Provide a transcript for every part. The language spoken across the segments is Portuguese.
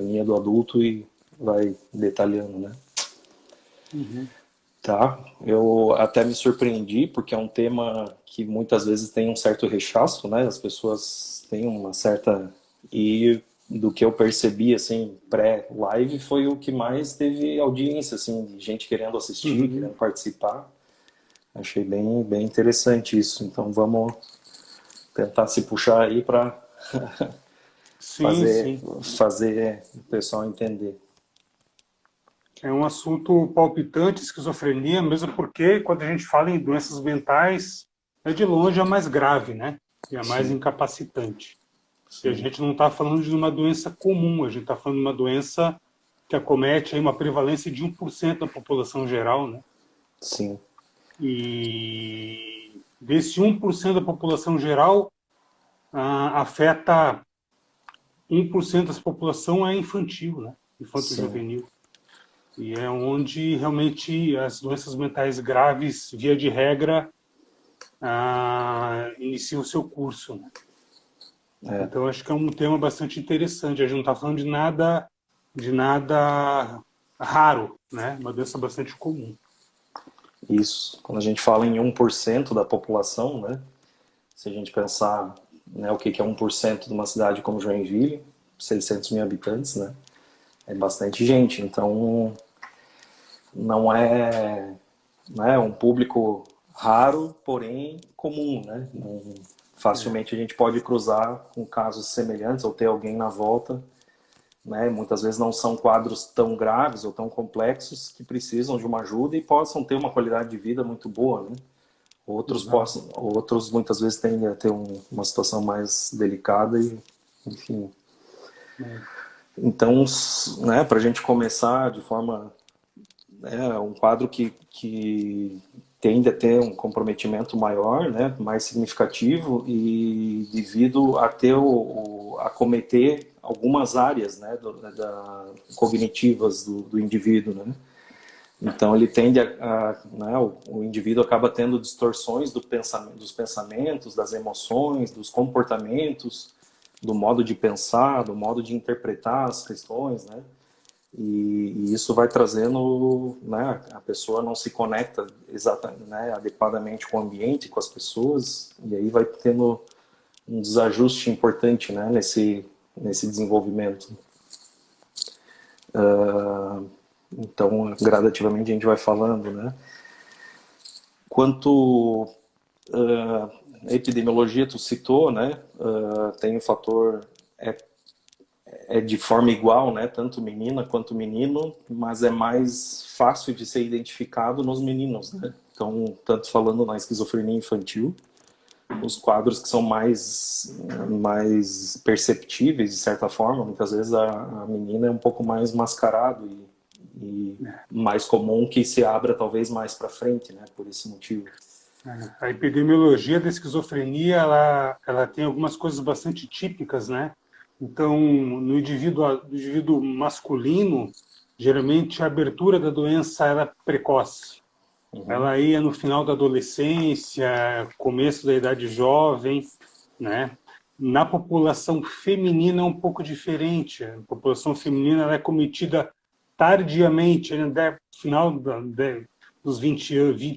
esquizofrenia do adulto e vai detalhando, né? Uhum. Tá, eu até me surpreendi porque é um tema que muitas vezes tem um certo rechaço, né? As pessoas têm uma certa... E do que eu percebi, assim, pré-live, foi o que mais teve audiência, assim, de gente querendo assistir, Uhum. querendo participar. Achei bem interessante isso. Então vamos tentar se puxar aí para Sim, fazer, sim. fazer o pessoal entender. É um assunto palpitante, esquizofrenia, mesmo porque quando a gente fala em doenças mentais, é de longe a mais grave, né? E a mais Sim, incapacitante. E a sim, gente não está falando de uma doença comum, a gente está falando de uma doença que acomete aí uma prevalência de 1% da população geral, né? sim, E desse 1% da população geral, afeta 1% da população é infantil, né? sim. Infanto-juvenil. E é onde realmente as doenças mentais graves, via de regra, iniciam o seu curso, né? É, Então acho que é um tema bastante interessante. A gente não está falando de nada raro, né? Uma doença bastante comum. isso. Quando a gente fala em 1% da população, né? Se a gente pensar, né, o que é 1% de uma cidade como Joinville, 600 mil habitantes, né? É bastante gente. Então, não é, né, um público raro, porém comum, né? É, Facilmente a gente pode cruzar com casos semelhantes ou ter alguém na volta, né? Muitas vezes não são quadros tão graves ou tão complexos que precisam de uma ajuda e possam ter uma qualidade de vida muito boa, né? exato. Outros muitas vezes tendem a ter uma situação mais delicada e, enfim. É. Então, né, para a gente começar de forma, um quadro que tende a ter um comprometimento maior, né, mais significativo e devido a ter acometer algumas áreas, né, cognitivas do indivíduo, né. Então ele tende né, o indivíduo acaba tendo distorções dos pensamentos, das emoções, dos comportamentos, do modo de pensar, do modo de interpretar as questões, né? E isso vai trazendo, né, a pessoa não se conecta exatamente, né, adequadamente com o ambiente, com as pessoas, e aí vai tendo um desajuste importante, né, nesse desenvolvimento. Então, gradativamente a gente vai falando, né? Quanto a epidemiologia, tu citou, né? Tem o fator é, é de forma igual, né? Tanto menina quanto menino, mas é mais fácil de ser identificado nos meninos, né? Então, tanto falando na esquizofrenia infantil, os quadros que são mais perceptíveis de certa forma, muitas vezes a menina é um pouco mais mascarado e mais comum que se abra talvez mais para frente, né? Por esse motivo. A epidemiologia da esquizofrenia, ela tem algumas coisas bastante típicas, né? Então, no indivíduo masculino, geralmente a abertura da doença era precoce. Uhum. Ela ia no final da adolescência, começo da idade jovem, né? Na população feminina é um pouco diferente. A população feminina ela é cometida tardiamente, né? Final dos 20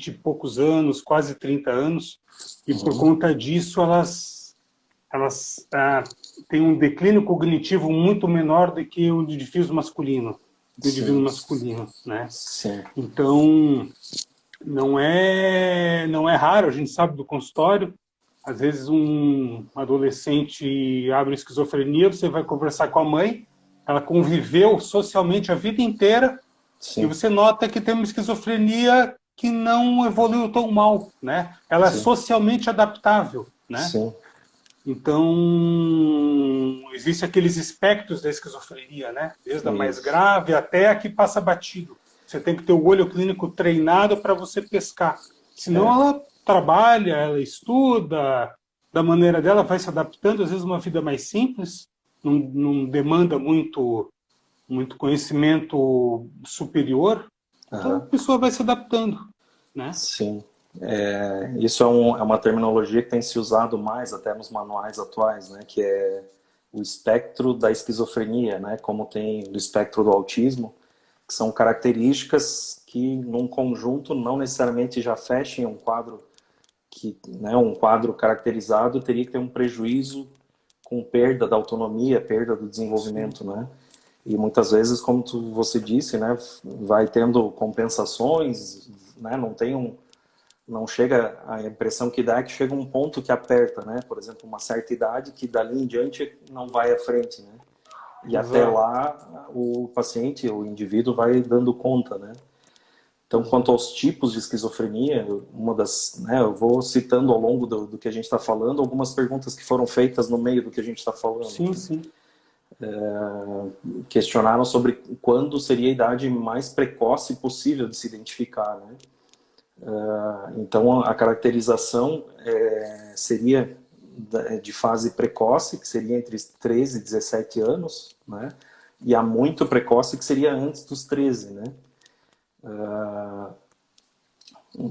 e poucos anos, quase 30 anos, e por Uhum. conta disso elas têm um declínio cognitivo muito menor do que o indivíduo Sim, masculino, né? sim, Então, não é raro, a gente sabe do consultório, às vezes um adolescente abre esquizofrenia, você vai conversar com a mãe, ela conviveu socialmente a vida inteira e sim, você nota que tem uma esquizofrenia que não evoluiu tão mal, né? Ela é sim, socialmente adaptável, né? sim, Então, existem aqueles espectros da esquizofrenia, né? Desde a mais isso. grave até a que passa batido. Você tem que ter o olho clínico treinado para você pescar. Senão É, ela trabalha, ela estuda, da maneira dela, vai se adaptando, às vezes uma vida mais simples, não demanda muito conhecimento superior, então a aham, pessoa vai se adaptando, né? sim. Isso é uma terminologia que tem se usado mais até nos manuais atuais, né? Que é o espectro da esquizofrenia, né? Como tem o espectro do autismo, que são características que, num conjunto, não necessariamente já fechem um quadro que, né, um quadro caracterizado teria que ter um prejuízo com perda da autonomia, perda do desenvolvimento, né? E muitas vezes, como você disse, né, vai tendo compensações, né? Não chega, a impressão que dá é que chega um ponto que aperta, né? Por exemplo, uma certa idade que dali em diante não vai à frente, né? E até Exato. lá o paciente, o indivíduo vai dando conta, né? Então, quanto Exato. aos tipos de esquizofrenia, né, eu vou citando ao longo do que a gente está falando algumas perguntas que foram feitas no meio do que a gente está falando. Sim, sim. Questionaram sobre quando seria a idade mais precoce possível de se identificar, né? Então, a caracterização seria de fase precoce, que seria entre 13 e 17 anos, né? E a muito precoce, que seria antes dos 13, né?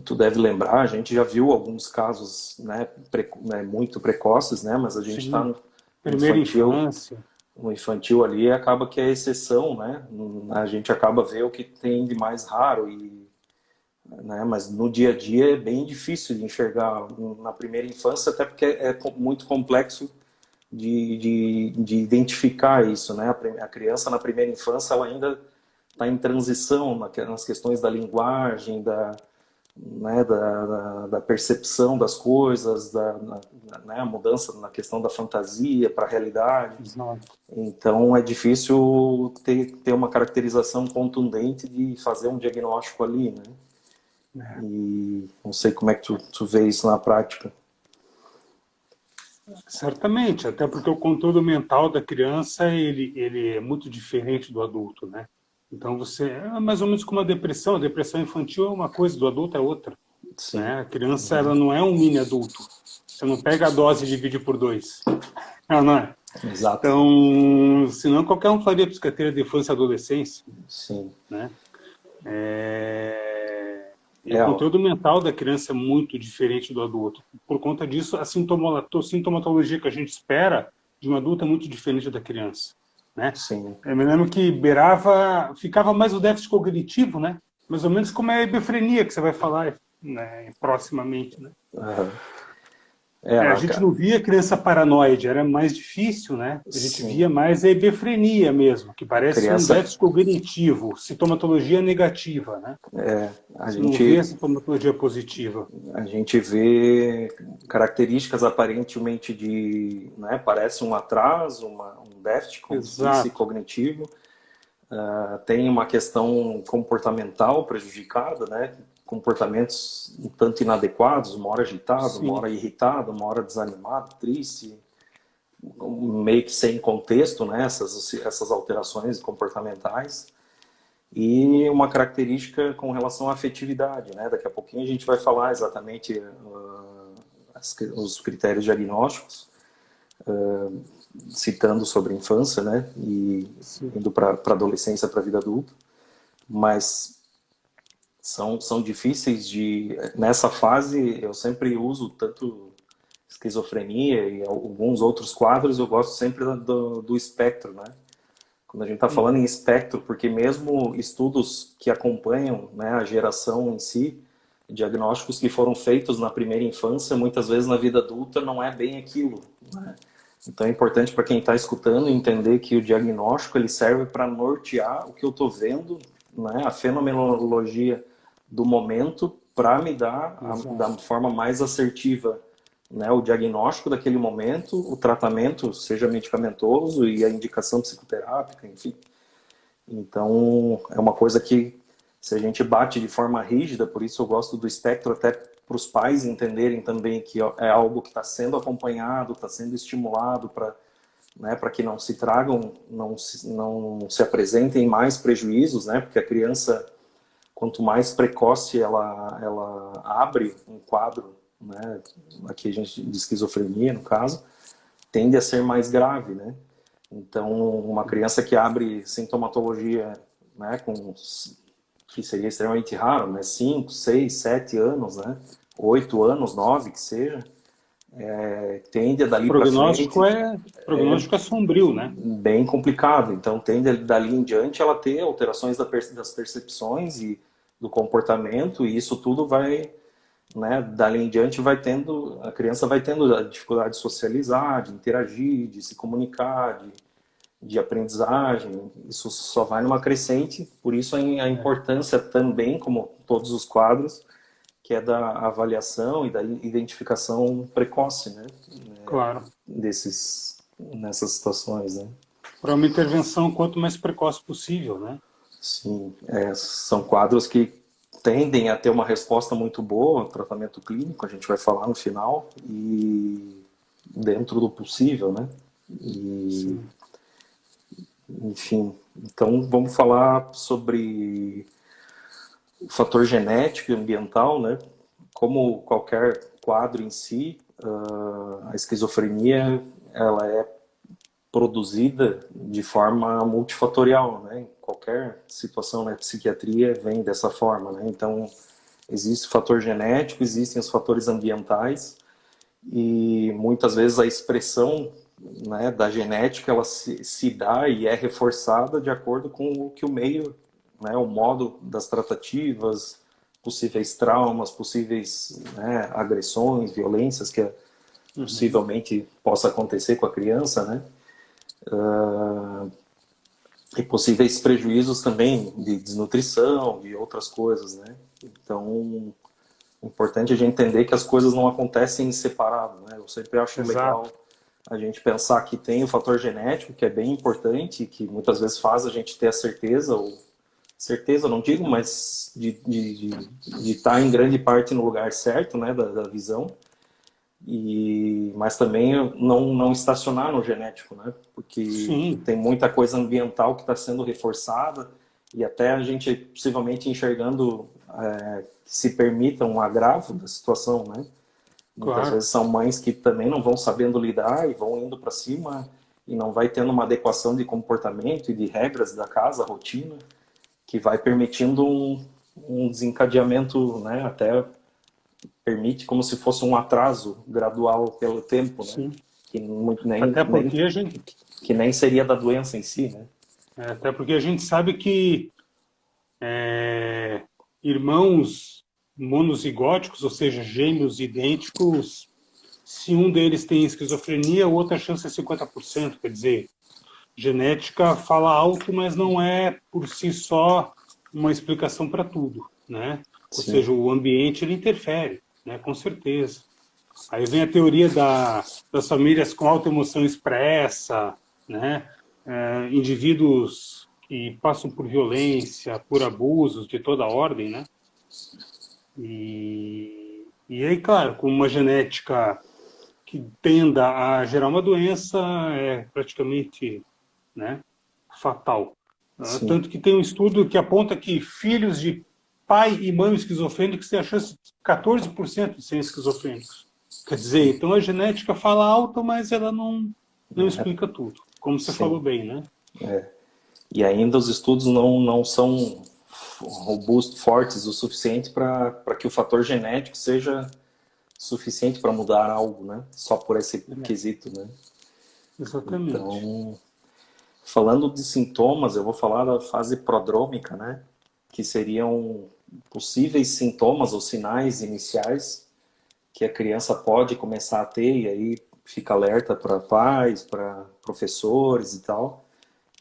Tu deve lembrar, a gente já viu alguns casos, né, muito precoces, né? Mas a gente está Sim. no Primeira infantil, infância. no infantil ali acaba que é exceção, né? A gente acaba vendo o que tem de mais raro e, né? Mas no dia a dia é bem difícil de enxergar na primeira infância, até porque é muito complexo de identificar isso, né? A criança na primeira infância ela ainda está em transição nas questões da linguagem, né, da percepção das coisas, né, a mudança na questão da fantasia para a realidade. Exato. Então é difícil ter uma caracterização contundente de fazer um diagnóstico ali, né? É. E não sei como é que tu vê isso na prática. Certamente, até porque o controle mental da criança ele é muito diferente do adulto, né? Então você é mais ou menos como a depressão infantil é uma coisa, do adulto é outra, Sim. né? A criança Uhum. ela não é um mini adulto. Você não pega a dose e divide por dois. Ela não é. Exato. Então, senão qualquer um faria psiquiatria de infância e adolescência, Sim. né? E o É, conteúdo mental da criança é muito diferente do adulto. Por conta disso, a sintomatologia que a gente espera de um adulto é muito diferente da criança, né? sim. Eu me lembro que ficava mais o déficit cognitivo, né? Mais ou menos como é a hebefrenia que você vai falar, né, proximamente, né? Uhum. A gente não via criança paranoide, era mais difícil, né? A gente Sim. via mais a hebefrenia mesmo, que A parece um criança, déficit cognitivo, sintomatologia negativa, né? a Você não vê a gente sintomatologia positiva. A gente vê características aparentemente né, parece um atraso, um déficit, como tu disse, Exato. cognitivo. Tem uma questão comportamental prejudicada, né? Comportamentos um tanto inadequados, uma hora agitado, uma Sim, hora irritado, uma hora desanimado, triste, meio que sem contexto, né? Essas alterações comportamentais. E uma característica com relação à afetividade, né? Daqui a pouquinho a gente vai falar exatamente os critérios diagnósticos, citando sobre a infância, né? E sim. indo para a adolescência, para a vida adulta. Mas são difíceis de... Nessa fase, eu sempre uso tanto esquizofrenia e alguns outros quadros, eu gosto sempre do espectro, né? Quando a gente está falando em Uhum. espectro, porque mesmo estudos que acompanham, né, a geração em si, diagnósticos que foram feitos na primeira infância, muitas vezes na vida adulta não é bem aquilo, né? Então é importante para quem está escutando entender que o diagnóstico ele serve para nortear o que eu estou vendo, né, a fenomenologia do momento, para me dar da Exato. forma mais assertiva, né, o diagnóstico daquele momento, o tratamento, seja medicamentoso e a indicação psicoterápica, enfim. Então, é uma coisa que, se a gente bate de forma rígida, por isso eu gosto do espectro, até para os pais entenderem também que é algo que está sendo acompanhado, está sendo estimulado para, né, para que não se tragam, não se apresentem mais prejuízos, né, porque a criança, quanto mais precoce ela abre um quadro, né, aqui a gente de esquizofrenia, no caso, tende a ser mais grave, né? Então, uma criança que abre sintomatologia, né, que seria extremamente raro, né, 5, 6, 7 anos, né, 8 anos, 9 que seja, tende a O dali para prognóstico frente é, o prognóstico é sombrio, né? bem complicado. Então, tende dali em diante ela ter alterações das percepções e do comportamento, e isso tudo vai, né, dali em diante vai tendo, a criança vai tendo a dificuldade de socializar, de interagir, de se comunicar, de aprendizagem. Isso só vai numa crescente, por isso a importância também, como todos os quadros, que é da avaliação e da identificação precoce, né, Claro. nessas situações, né. Para uma intervenção quanto mais precoce possível, né? Sim, são quadros que tendem a ter uma resposta muito boa no tratamento clínico, a gente vai falar no final, e dentro do possível, né? E, Sim. enfim, então vamos falar sobre o fator genético e ambiental, né? Como qualquer quadro em si, a esquizofrenia ela é produzida de forma multifatorial, né? Qualquer situação na psiquiatria vem dessa forma, né? Então, existe o fator genético, existem os fatores ambientais e muitas vezes a expressão, né, da genética ela se dá e é reforçada de acordo com o que o meio, né, o modo das tratativas, possíveis traumas, possíveis, né, agressões, violências que Uhum. possivelmente possa acontecer com a criança, né? E possíveis prejuízos também de desnutrição, de outras coisas, né? Então, é importante a gente entender que as coisas não acontecem em separado, né? Eu sempre acho legal Exato. a gente pensar que tem o fator genético, que é bem importante, que muitas vezes faz a gente ter a certeza, ou certeza, não digo, mas de estar em grande parte no lugar certo, né, da visão, mas também não estacionar no genético, né? Porque Sim, tem muita coisa ambiental que está sendo reforçada e até a gente possivelmente enxergando que se permita um agravo da situação, né? Muitas claro. vezes são mães que também não vão sabendo lidar e vão indo para cima e não vai tendo uma adequação de comportamento e de regras da casa, rotina, que vai permitindo um desencadeamento, né? Até permite como se fosse um atraso gradual pelo tempo, né? Sim. Que nem, Até nem, porque a gente, que nem seria da doença em si, né? até porque a gente sabe que é, irmãos monozigóticos, ou seja, gêmeos idênticos, se um deles tem esquizofrenia, a outra chance é 50%. Quer dizer, genética fala alto, mas não é por si só uma explicação para tudo, né? Ou Sim, seja, o ambiente ele interfere, né? Com certeza. Aí vem a teoria das famílias com alta emoção expressa, né? Indivíduos que passam por violência, por abusos de toda ordem, né? E aí, claro, com uma genética que tenda a gerar uma doença é praticamente, né, fatal. sim, Tanto que tem um estudo que aponta que filhos de pai e mãe esquizofrênicos têm a chance de 14% de serem esquizofrênicos. Quer dizer, então a genética fala alto, mas ela não explica tudo, como você falou sim. bem, né? E ainda os estudos não são robustos, fortes o suficiente para que o fator genético seja suficiente para mudar algo, né? Só por esse É, quesito, né? exatamente. Então, falando de sintomas, eu vou falar da fase prodrômica, né? Que seriam possíveis sintomas ou sinais iniciais que a criança pode começar a ter, e aí fica alerta para pais, para professores e tal,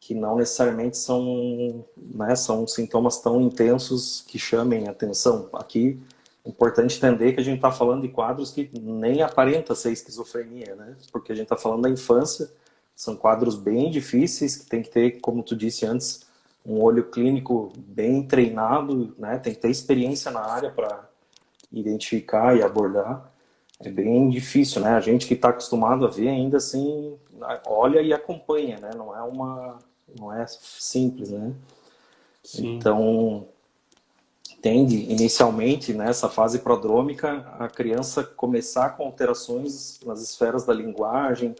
que não necessariamente são, né, são sintomas tão intensos que chamem atenção. Aqui é importante entender que a gente está falando de quadros que nem aparenta ser esquizofrenia, né? Porque a gente está falando da infância, são quadros bem difíceis, que tem que ter, como tu disse antes, um olho clínico bem treinado, né? Tem que ter experiência na área para identificar e abordar. É bem difícil, né? A gente que está acostumado a ver ainda assim olha e acompanha, né? Não é simples, né? Sim. Então tende inicialmente nessa fase prodrômica a criança começar com alterações nas esferas da linguagem,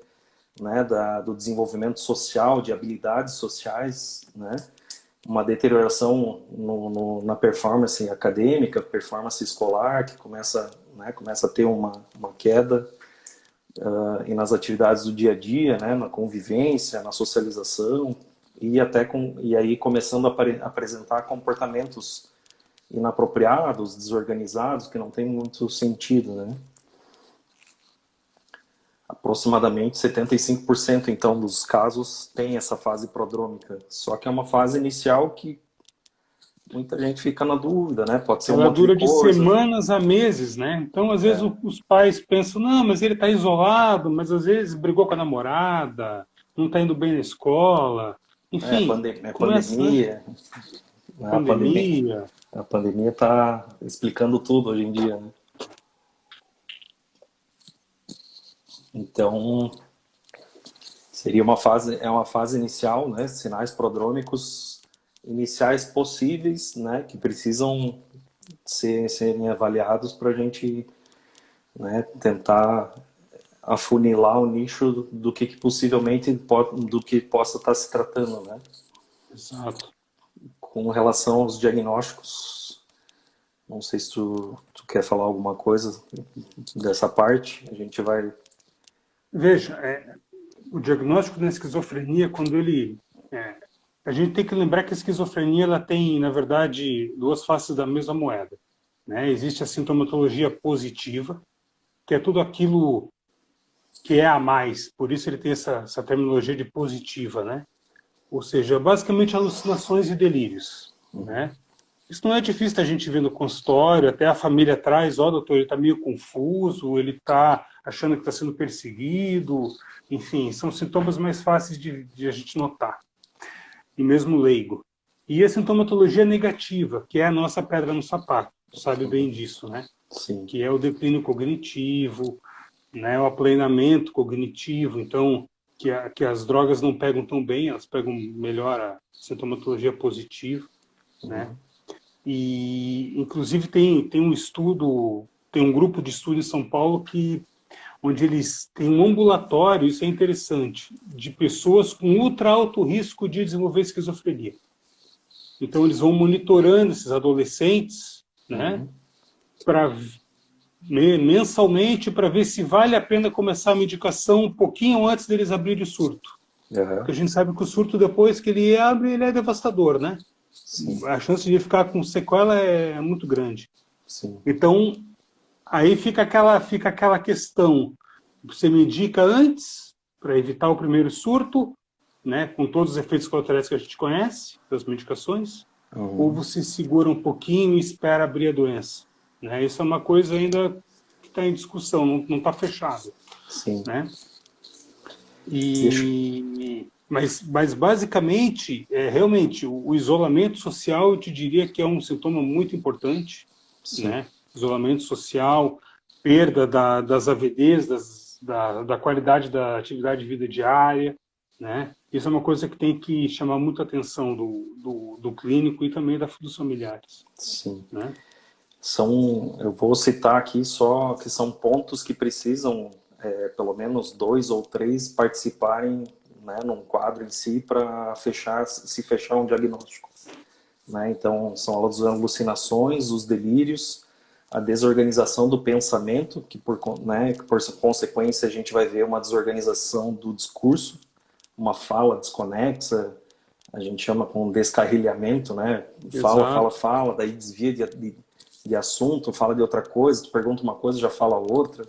né? Do desenvolvimento social, de habilidades sociais, né? Uma deterioração na performance acadêmica, performance escolar, que começa a ter uma queda. e nas atividades do dia a dia, né, na convivência, na socialização, e aí começando a apresentar comportamentos inapropriados, desorganizados, que não tem muito sentido, né? Aproximadamente 75% então dos casos tem essa fase prodrômica. Só que é uma fase inicial que muita gente fica na dúvida, né? Pode ser um Ela monte de dura de coisa. semanas a meses, né? Então, às vezes, É, os pais pensam, não, mas ele está isolado, mas às vezes brigou com a namorada, não está indo bem na escola. Enfim, começa, né? pandemia, né? Pandemia. A pandemia está explicando tudo hoje em dia, né? Então, seria uma fase inicial, né? Sinais prodrômicos iniciais possíveis, né? Que precisam serem avaliados para a gente, né, tentar afunilar o nicho do que possivelmente do que possa estar se tratando, né? Exato. Com relação aos diagnósticos, não sei se tu quer falar alguma coisa dessa parte, a gente vai... Veja, o diagnóstico da esquizofrenia, quando ele... a gente tem que lembrar que a esquizofrenia ela tem, na verdade, duas faces da mesma moeda, né? Existe a sintomatologia positiva, que é tudo aquilo que é a mais, por isso ele tem essa terminologia de positiva, né? Ou seja, basicamente alucinações e delírios, né? Isso não é difícil da gente ver no consultório, até a família traz, ó, doutor, ele está meio confuso, ele está achando que está sendo perseguido, enfim, são sintomas mais fáceis de a gente notar, e mesmo leigo. E a sintomatologia negativa, que é a nossa pedra no sapato, sabe bem disso, né? Sim. Que é o declínio cognitivo, né, o aplanamento cognitivo, então, que as drogas não pegam tão bem, elas pegam melhor a sintomatologia positiva, né? E, inclusive, tem um estudo, tem um grupo de estudo em São Paulo onde eles têm um ambulatório, isso é interessante, de pessoas com ultra alto risco de desenvolver esquizofrenia. Então, eles vão monitorando esses adolescentes, né, para mensalmente para ver se vale a pena começar a medicação um pouquinho antes deles abrirem o surto. Porque a gente sabe que o surto, depois que ele abre, ele é devastador, né? Sim. A chance de ficar com sequela é muito grande. Sim. Então, aí fica aquela questão. Você medica antes, para evitar o primeiro surto, né, com todos os efeitos colaterais que a gente conhece, das medicações, ou você segura um pouquinho e espera abrir a doença. Né? Isso é uma coisa ainda que está em discussão, não está fechado. Sim. Né? Deixa. Mas basicamente, realmente, o isolamento social, eu te diria que é um sintoma muito importante. Sim. Né? Isolamento social, perda das AVDs, da qualidade da atividade de vida diária. Né? Isso é uma coisa que tem que chamar muita atenção do clínico e também dos familiares. Sim. Né? Eu vou citar aqui só que são pontos que precisam, pelo menos 2 ou 3 participarem, né, num quadro em si para se fechar um diagnóstico. Né? Então, são as alucinações, os delírios, a desorganização do pensamento, né, que por consequência a gente vai ver uma desorganização do discurso, uma fala desconexa, a gente chama com descarrilhamento, né? Exato. Fala, daí desvia de assunto, fala de outra coisa, tu pergunta uma coisa, já fala outra,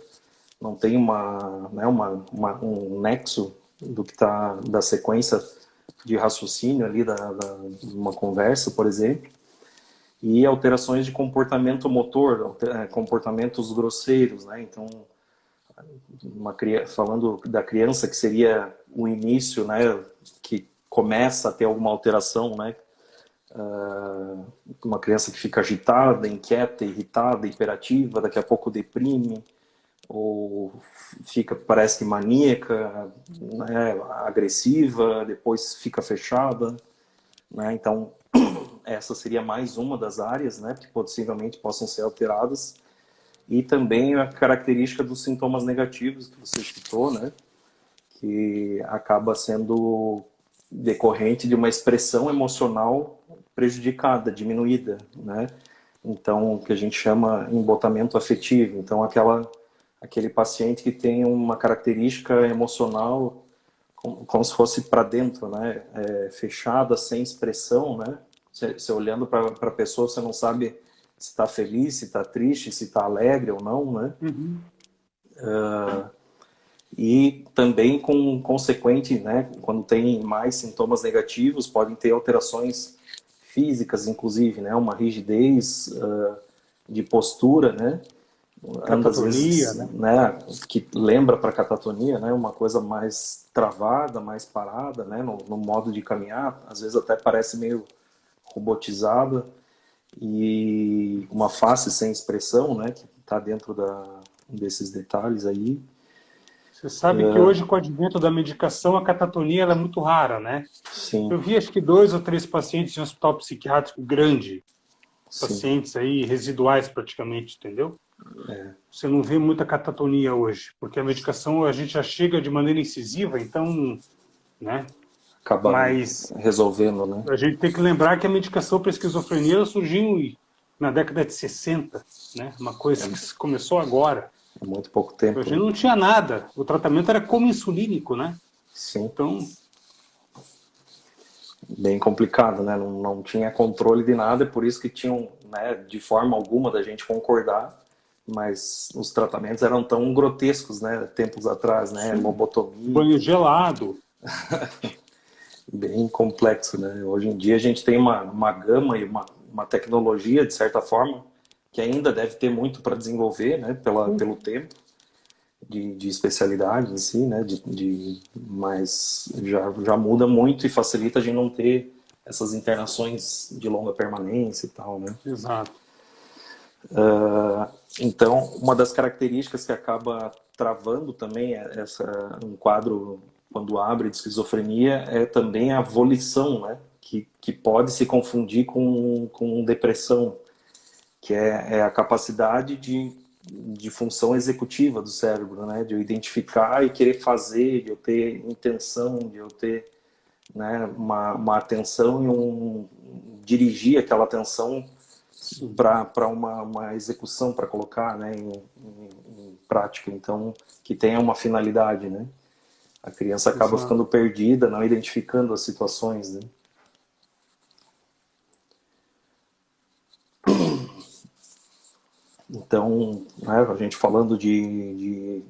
não tem um nexo do que está da sequência de raciocínio ali de uma conversa, por exemplo, e alterações de comportamento motor, comportamentos grosseiros, né? Então, falando da criança, que seria o início, né, que começa a ter alguma alteração, né? Uma criança que fica agitada, inquieta, irritada, hiperativa, daqui a pouco deprime, ou parece que maníaca, né, agressiva, depois fica fechada, né? Então, essa seria mais uma das áreas, né, que possivelmente possam ser alteradas. E também a característica dos sintomas negativos que você citou, né, que acaba sendo decorrente de uma expressão emocional prejudicada, diminuída, né? Então, o que a gente chama embotamento afetivo. Então, aquele paciente que tem uma característica emocional como se fosse para dentro, né? Fechada, sem expressão, né? Você olhando para a pessoa, você não sabe se está feliz, se está triste, se está alegre ou não, né? Uhum. E também com consequente, né? Quando tem mais sintomas negativos, podem ter alterações físicas, inclusive, né? Uma rigidez de postura, né? Às Catatonia, vezes, né? né, que lembra para catatonia, né, uma coisa mais travada, mais parada, né, no modo de caminhar, às vezes até parece meio robotizada, e uma face sem expressão, né, que está dentro desses detalhes aí. Você sabe que hoje, com o advento da medicação, a catatonia ela é muito rara, né? Sim, Eu vi acho que 2 ou 3 pacientes em um hospital psiquiátrico grande, sim. pacientes aí residuais praticamente, entendeu? Você não vê muita catatonia hoje, porque a medicação a gente já chega de maneira incisiva, então, né? Acaba Mas resolvendo, né? a gente tem que lembrar que a medicação para esquizofrenia ela surgiu na década de 60, né? Uma coisa que começou agora. É muito pouco A tempo, gente né? não tinha nada. O tratamento era como insulínico, né? Sim, Então, bem complicado, né? Não tinha controle de nada, é por isso que tinham, né, de forma alguma da gente concordar, mas os tratamentos eram tão grotescos, né, tempos atrás, né? sim, Lobotomia, banho gelado. bem complexo, né? Hoje em dia a gente tem uma gama e uma tecnologia, de certa forma, que ainda deve ter muito para desenvolver, né, pelo tempo de especialidade em si, né, mas já muda muito e facilita a gente não ter essas internações de longa permanência e tal, né? Exato. Então, uma das características que acaba travando também um quadro quando abre de esquizofrenia é também a volição, né? Que pode se confundir com depressão, que é a capacidade de função executiva do cérebro, né? De eu identificar e querer fazer, de eu ter intenção, de eu ter, né, uma atenção dirigir aquela atenção Sim, para uma execução, para colocar, né, em prática. Então, que tenha uma finalidade, né? A criança acaba exato. ficando perdida, não identificando as situações, né? Então, né, a gente falando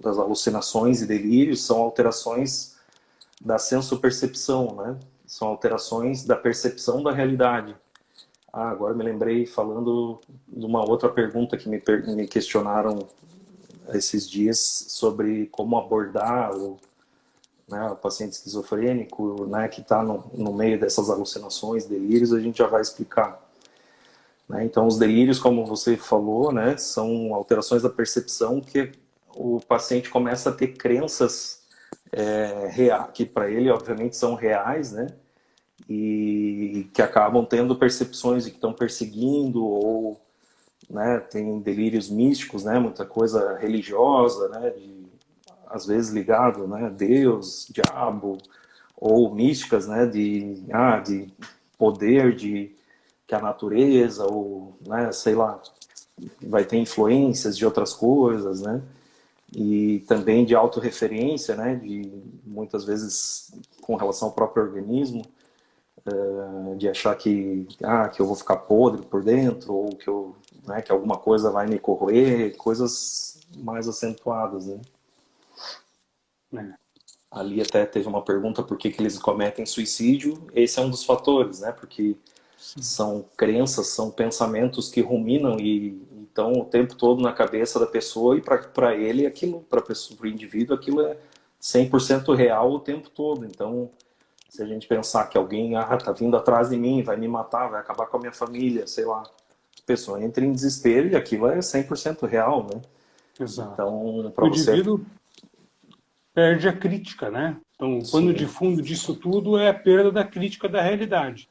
das alucinações e delírios, são alterações da sensopercepção, né? São alterações da percepção da realidade. Agora me lembrei falando de uma outra pergunta que me questionaram esses dias sobre como abordar né, o paciente esquizofrênico, né, que está no meio dessas alucinações, delírios, a gente já vai explicar. Né? Então, os delírios, como você falou, né, são alterações da percepção que o paciente começa a ter crenças que para ele, obviamente, são reais, né, e que acabam tendo percepções de que estão perseguindo ou, né, tem delírios místicos, né, muita coisa religiosa, né, às vezes ligado, né, Deus, diabo, ou místicas, né, de poder, de que a natureza, ou, né, sei lá, vai ter influências de outras coisas, né, e também de autorreferência, né, de muitas vezes com relação ao próprio organismo, de achar que eu vou ficar podre por dentro, ou que né, que alguma coisa vai me corroer, coisas mais acentuadas, né. Né? Ali até teve uma pergunta por que eles cometem suicídio. Esse é um dos fatores, né? Porque Sim, são crenças, são pensamentos que ruminam e estão o tempo todo na cabeça da pessoa e para ele aquilo, para o indivíduo, aquilo é 100% real o tempo todo. Então, se a gente pensar que alguém tá vindo atrás de mim, vai me matar, vai acabar com a minha família, sei lá, a pessoa entra em desespero e aquilo é 100% real, né? exato. Então, para O você, indivíduo perde a crítica, né? Então, o pano de sim, fundo disso tudo é a perda da crítica da realidade.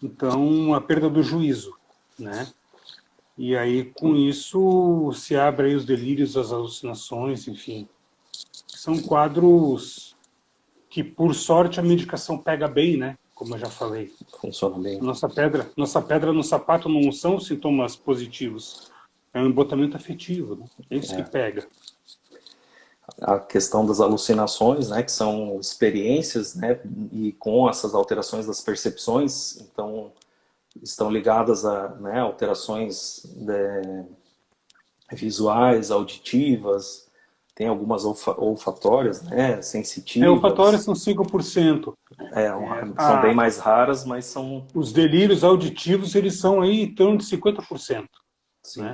Então, a perda do juízo, né? E aí, com isso, se abre aí os delírios, as alucinações, enfim. São quadros que, por sorte, a medicação pega bem, né? Como eu já falei. funciona bem. Nossa pedra no sapato não são sintomas positivos. É um embotamento afetivo, né? É isso que pega. a questão das alucinações, né, que são experiências, né, e com essas alterações das percepções, então estão ligadas a, né, alterações visuais, auditivas, tem algumas olfatórias, né, Olfatórias sensitivas, são 5%. são bem mais raras, mas são, Os delírios auditivos, eles são aí em torno de 50%. sim, Né?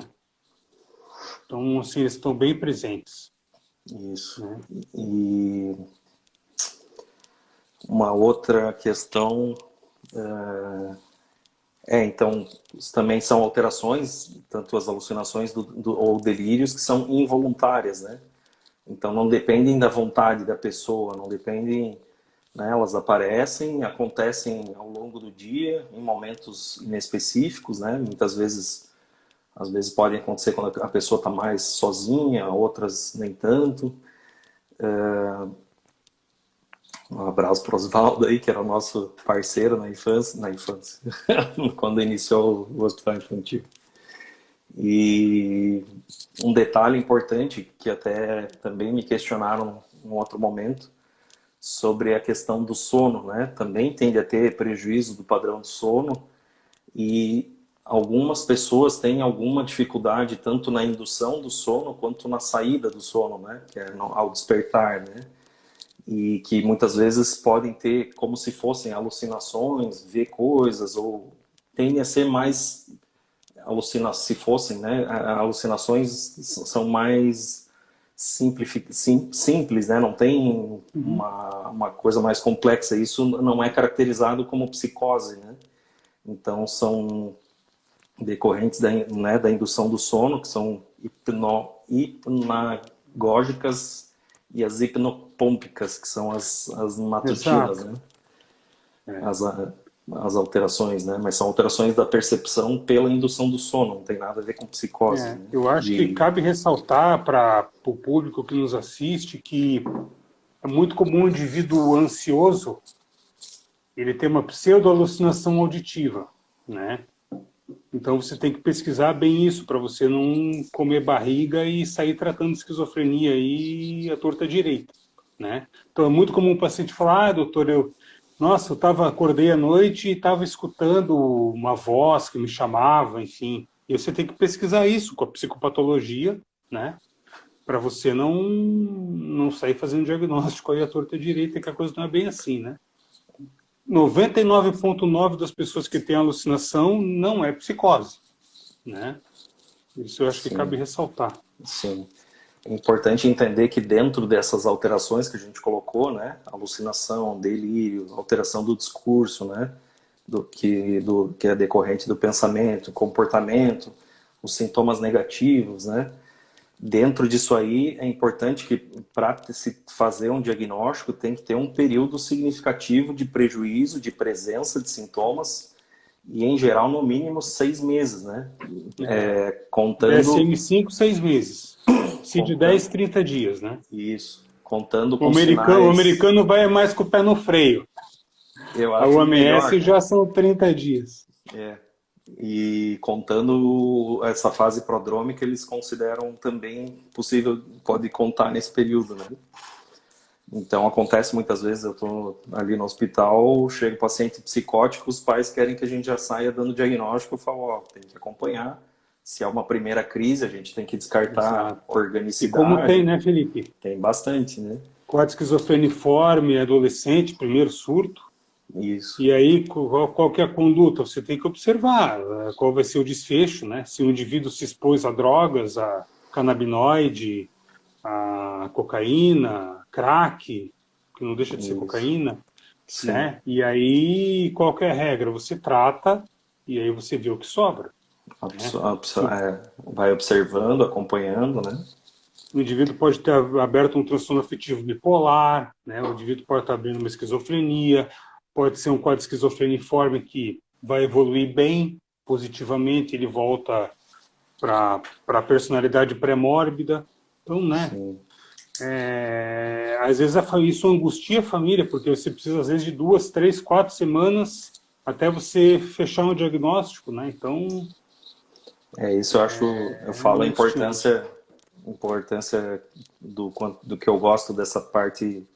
Então, assim, eles estão bem presentes. isso. Né? E uma outra questão então, também são alterações, tanto as alucinações ou delírios, que são involuntárias, né? Então, não dependem da vontade da pessoa, não dependem, né? Elas aparecem, acontecem ao longo do dia, em momentos inespecíficos, né? Muitas vezes, às vezes podem acontecer quando a pessoa está mais sozinha, outras nem tanto. Um abraço para o Oswaldo aí, que era o nosso parceiro na infância, quando iniciou o Hospital Infantil. E um detalhe importante, que até também me questionaram em outro momento, sobre a questão do sono, né? Também tende a ter prejuízo do padrão de sono e algumas pessoas têm alguma dificuldade tanto na indução do sono quanto na saída do sono, né? Que é ao despertar, né? E que muitas vezes podem ter como se fossem alucinações, ver coisas, ou tendem a ser mais se fossem, né, alucinações são mais simples, né, não tem Uhum. uma coisa mais complexa. Isso não é caracterizado como psicose, né? Então são decorrentes né, da indução do sono, que são hipnagógicas, e as hipnopômpicas, que são as matutinas, Exato. né? É. As, as alterações, né? Mas são alterações da percepção pela indução do sono, não tem nada a ver com psicose, né? Eu acho que cabe ressaltar para o público que nos assiste que é muito comum o indivíduo ansioso ele ter uma pseudo-alucinação auditiva, né? Então você tem que pesquisar bem isso para você não comer barriga e sair tratando de esquizofrenia aí à torta direita, né? Então é muito comum o paciente falar, doutor, nossa, acordei à noite e estava escutando uma voz que me chamava, enfim. E você tem que pesquisar isso com a psicopatologia, né? Para você não sair fazendo diagnóstico aí à torta direita, que a coisa não é bem assim, né? 99,9% das pessoas que têm alucinação não é psicose, né? Isso eu acho que cabe Sim, ressaltar. sim. É importante entender que dentro dessas alterações que a gente colocou, né, alucinação, delírio, alteração do discurso, né, do que é decorrente do pensamento, comportamento, os sintomas negativos, né, dentro disso aí é importante que para se fazer um diagnóstico tem que ter um período significativo de prejuízo, de presença de sintomas e em geral no mínimo 6 meses, né, contando DSM-5, 6 meses. CID-10, contando 30 dias, né? isso, contando O com americano, o sinais, americano vai mais com o pé no freio. eu A acho melhor, OMS cara. já são 30 dias. É. E contando essa fase prodrômica, eles consideram também possível, pode contar nesse período, né? Então acontece muitas vezes, eu estou ali no hospital, chega paciente psicótico, os pais querem que a gente já saia dando diagnóstico, eu falo, ó, tem que acompanhar. Se é uma primeira crise, a gente tem que descartar Exato. E como tem, organicidade, né, Felipe? tem bastante, né? Quadro esquizofreniforme, adolescente, primeiro surto. Isso, E aí, qual que é a conduta? Você tem que observar qual vai ser o desfecho, né? Se o indivíduo se expôs a drogas, a canabinoide, a cocaína, crack, que não deixa de ser isso, cocaína, sim. né? E aí, qual que é a regra? Você trata e aí você vê o que sobra, né? Se Vai observando, acompanhando, né? o indivíduo pode ter aberto um transtorno afetivo bipolar, né? O indivíduo pode estar abrindo uma esquizofrenia, pode ser um quadro esquizofreniforme que vai evoluir bem, positivamente, ele volta para a personalidade pré-mórbida. Então, né? Sim, Às vezes isso angustia a família, porque você precisa, às vezes, de 2, 3, 4 semanas até você fechar um diagnóstico, né? Então, isso eu acho, eu é falo a angustioso. importância do que eu gosto dessa parte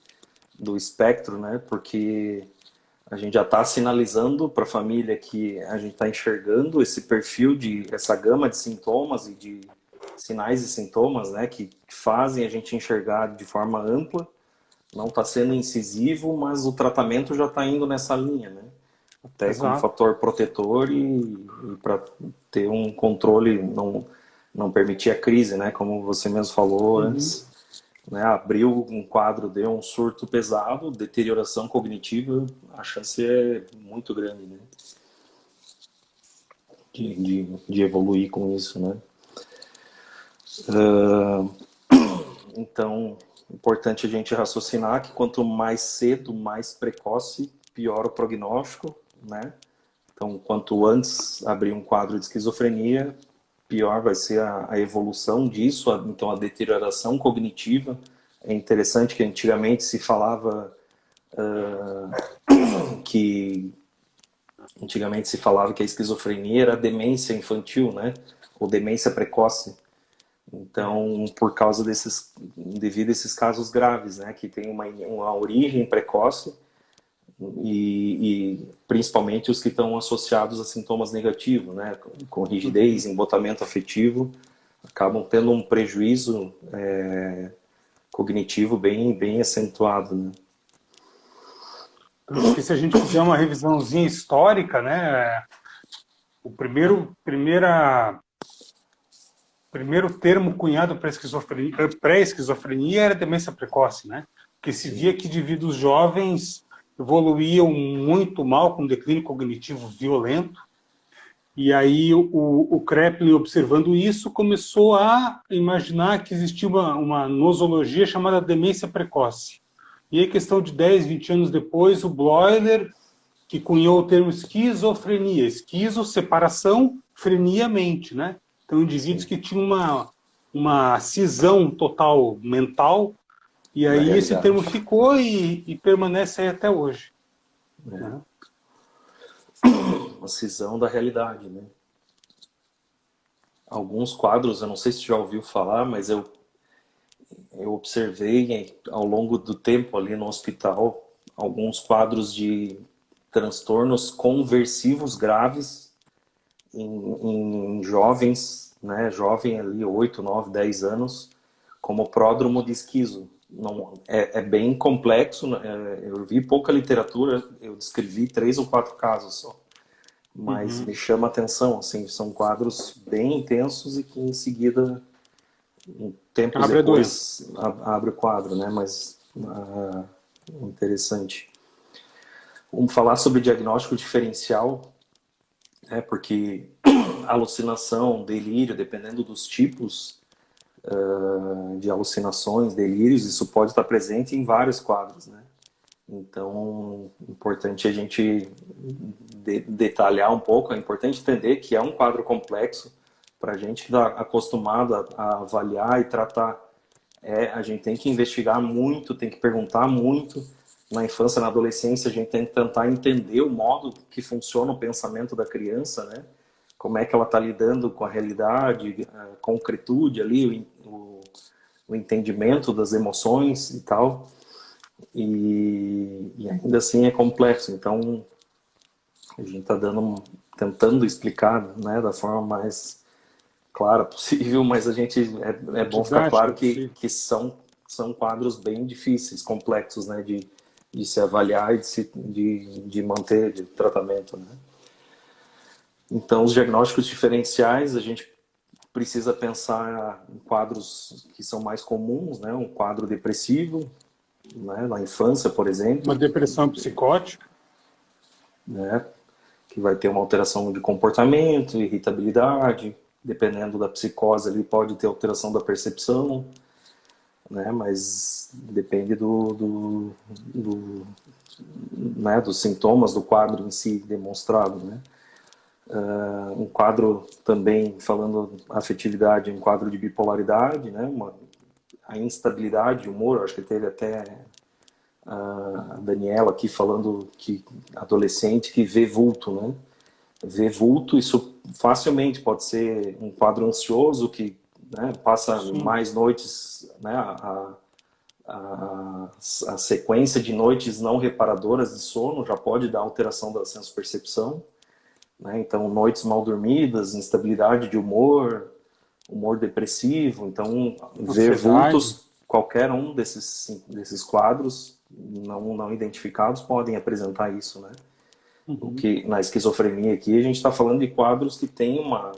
do espectro, né? Porque a gente já está sinalizando para a família que a gente está enxergando esse perfil essa gama de sintomas e de sinais e sintomas, né? Que fazem a gente enxergar de forma ampla. Não está sendo incisivo, mas o tratamento já está indo nessa linha, né? Até como Exato. fator protetor e para ter um controle, não permitir a crise, né? Como você mesmo falou antes, né? Abriu um quadro, deu um surto pesado, deterioração cognitiva, a chance é muito grande, né? De evoluir com isso, né? Então, importante a gente raciocinar que quanto mais cedo, mais precoce, pior o prognóstico, né? Então, quanto antes abrir um quadro de esquizofrenia, pior vai ser a evolução disso, então a deterioração cognitiva. É interessante que antigamente se falava que a esquizofrenia era demência infantil, né? Ou demência precoce. Então, devido a esses casos graves, né? Que tem uma origem precoce e principalmente os que estão associados a sintomas negativos, né? Com rigidez, embotamento afetivo, acabam tendo um prejuízo cognitivo bem acentuado, né? Tanto que se a gente fizer uma revisãozinha histórica, né, o primeiro termo cunhado para pré-esquizofrenia era demência precoce, né? Porque se via que indivíduos jovens evoluíam muito mal, com declínio cognitivo violento, e aí o Kraepelin, observando isso, começou a imaginar que existia uma nosologia chamada demência precoce. E aí, questão de 10, 20 anos depois, o Bloiler, que cunhou o termo esquizofrenia. Esquizo, separação, frenia, mente, né? Então, indivíduos que tinham uma cisão total mental, e Da aí esse termo realidade. ficou e permanece aí até hoje. Né? Uma cisão da realidade, né? Alguns quadros, eu não sei se você já ouviu falar, mas eu observei ao longo do tempo ali no hospital alguns quadros de transtornos conversivos graves em jovens, né? Jovem ali, 8, 9, 10 anos, como pródromo de esquizo. Não, é bem complexo, eu vi pouca literatura, eu descrevi 3 ou 4 casos só. Mas me chama a atenção, assim, são quadros bem intensos e que em seguida, tempos Abre a doença. depois, abre o quadro, né? Mas interessante. Vamos falar sobre diagnóstico diferencial, né? Porque alucinação, delírio, dependendo dos tipos de alucinações, delírios, isso pode estar presente em vários quadros, né? Então, importante a gente detalhar um pouco, é importante entender que é um quadro complexo para a gente que está acostumado a avaliar e tratar. A gente tem que investigar muito, tem que perguntar muito. Na infância, na adolescência, a gente tem que tentar entender o modo que funciona o pensamento da criança, né? Como é que ela está lidando com a realidade, a concretude ali, o entendimento das emoções e tal. E ainda assim é complexo, então a gente está tentando explicar, né, da forma mais clara possível, mas a gente é bom ficar Didática, claro possível. que são quadros bem difíceis, complexos, né, de se avaliar e de manter de tratamento, né? Então os diagnósticos diferenciais a gente precisa pensar em quadros que são mais comuns, né, um quadro depressivo, né, na infância, por Uma exemplo, depressão psicótica. né, que vai ter uma alteração de comportamento, irritabilidade, dependendo da psicose, ele pode ter alteração da percepção, né, mas depende né, dos sintomas do quadro em si demonstrado, né. Um quadro também, falando afetividade, um quadro de bipolaridade, né, a instabilidade de humor, acho que teve até a Daniela aqui falando que adolescente que vê vulto, né? Vê vulto, isso facilmente pode ser um quadro ansioso que né, passa Sim. mais noites, né, a sequência de noites não reparadoras de sono já pode dar alteração da senso-percepção, né? Então, noites mal dormidas, instabilidade de humor depressivo. Então, ver Ansiedade. vultos, qualquer um desses quadros não identificados podem apresentar isso, né? O Uhum. que na esquizofrenia aqui a gente está falando de quadros que têm uma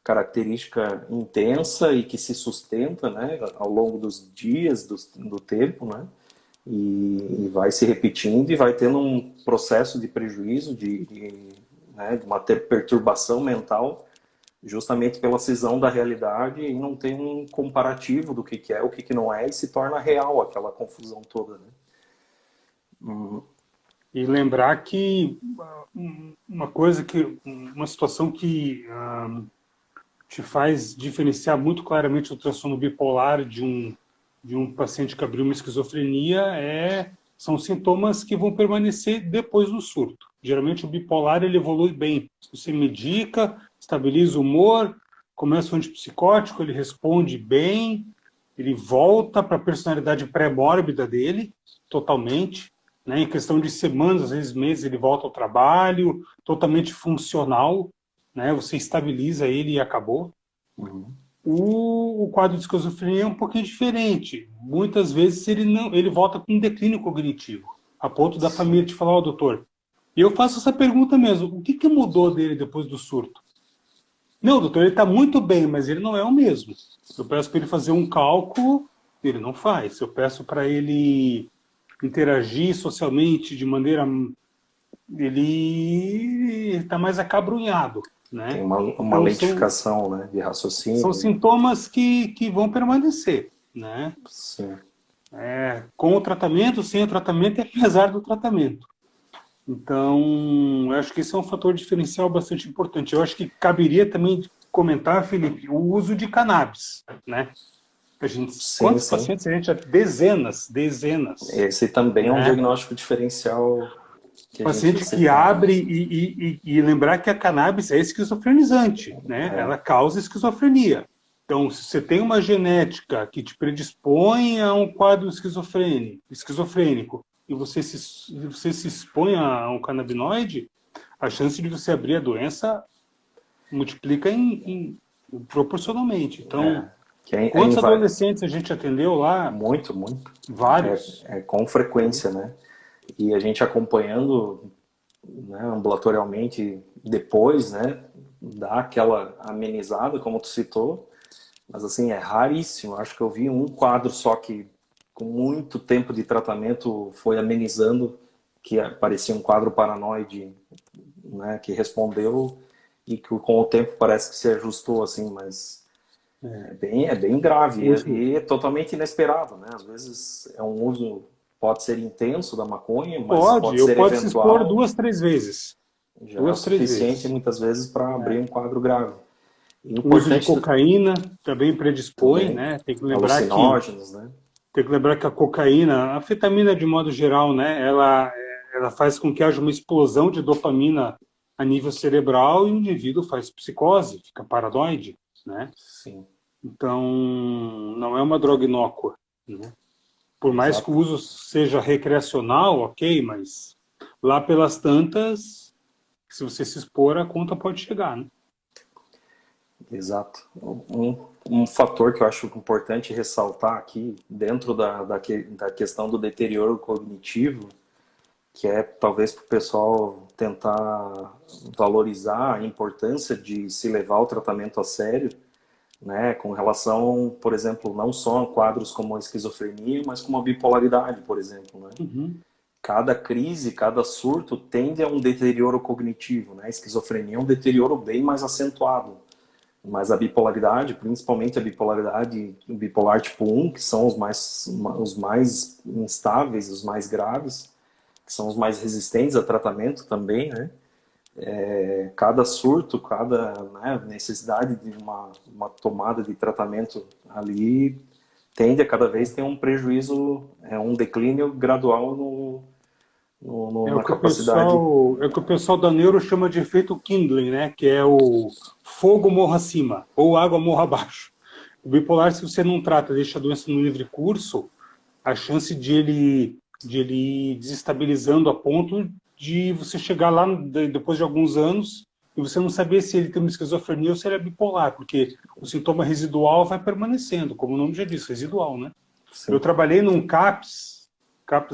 característica intensa e que se sustenta, né, ao longo dos dias, do tempo, né, e vai se repetindo e vai tendo um processo de prejuízo, né, de uma perturbação mental, justamente pela cisão da realidade e não tem um comparativo do que é, o que não é, e se torna real aquela confusão toda, né? E lembrar que uma situação que te faz diferenciar muito claramente o transtorno bipolar de um paciente que abriu uma esquizofrenia são sintomas que vão permanecer depois do surto. Geralmente o bipolar ele evolui bem. Você medica, estabiliza o humor, começa o antipsicótico, ele responde bem, ele volta para a personalidade pré-mórbida dele, totalmente. Né? Em questão de semanas, às vezes meses, ele volta ao trabalho, totalmente funcional. Né? Você estabiliza ele e acabou. Uhum. O quadro de esquizofrenia é um pouquinho diferente. Muitas vezes ele volta com um declínio cognitivo, a ponto da família te falar, ó, doutor, e eu faço essa pergunta mesmo, o que mudou dele depois do surto? Não, doutor, ele está muito bem, mas ele não é o mesmo. Eu peço para ele fazer um cálculo, ele não faz. Eu peço para ele interagir socialmente de maneira... Ele está mais acabrunhado, Tem né? uma Então, lentificação, né, de são raciocínio. sintomas que vão permanecer, né? Sim. Com o tratamento, sem o tratamento e apesar do tratamento. Então, eu acho que esse é um fator diferencial bastante importante. Eu acho que caberia também comentar, Felipe, o uso de cannabis, né? Sim, Quantos sim. pacientes a gente já... Dezenas, Esse também é um né? diagnóstico diferencial que a gente Paciente que separa, né? abre e lembrar que a cannabis é esquizofrenizante, né? É, Ela causa esquizofrenia. Então, se você tem uma genética que te predispõe a um quadro esquizofrênico e você se expõe a um canabinoide, a chance de você abrir a doença multiplica proporcionalmente. Então, que quantos adolescentes a gente atendeu lá? muito, muito. Vários. É com frequência, né? E a gente acompanhando, né, ambulatorialmente depois, né, dá aquela amenizada, como tu citou, mas assim, é raríssimo. Acho que eu vi um quadro só que com muito tempo de tratamento foi amenizando, que parecia um quadro paranoide, né, que respondeu e que com o tempo parece que se ajustou assim, mas é bem grave e é totalmente inesperado, né? Às vezes é um uso, pode ser intenso da maconha, mas pode ser Pode se expor eventual, duas, três vezes. já é o Duas, três suficiente vezes. muitas vezes para abrir um quadro grave. E O uso de importante cocaína também predispõe, também, né? alucinógenos, né? Tem que lembrar que a cocaína, a anfetamina de modo geral, né? Ela faz com que haja uma explosão de dopamina a nível cerebral e o indivíduo faz psicose, fica paranoide, né? Sim, Então, não é uma droga inócua, né? Por mais que o exato. uso seja recreacional, ok, mas lá pelas tantas, se você se expor, a conta pode chegar, né? Exato. Um fator que eu acho importante ressaltar aqui, dentro da questão do deterioro cognitivo, que é talvez para o pessoal tentar valorizar a importância de se levar o tratamento a sério, né, com relação, por exemplo, não só a quadros como a esquizofrenia, mas como a bipolaridade, por exemplo, né? Uhum. Cada crise, cada surto tende a um deterioro cognitivo, né? A esquizofrenia é um deterioro bem mais acentuado. Mas a bipolaridade, principalmente a bipolaridade bipolar tipo 1, que são os mais instáveis, os mais graves, que são os mais resistentes a tratamento também, né? Cada surto, cada, né, necessidade de uma tomada de tratamento ali tende a cada vez ter um prejuízo, um declínio gradual na capacidade. É o que o pessoal da neuro chama de efeito Kindling, né? Que é o fogo morra acima ou água morra abaixo. O bipolar, se você não trata, deixa a doença no livre curso, a chance de ele ir desestabilizando a ponto de você chegar lá depois de alguns anos e você não saber se ele tem uma esquizofrenia ou se ele é bipolar, porque o sintoma residual vai permanecendo, como o nome já diz, residual, né? Eu Sim. trabalhei num CAPS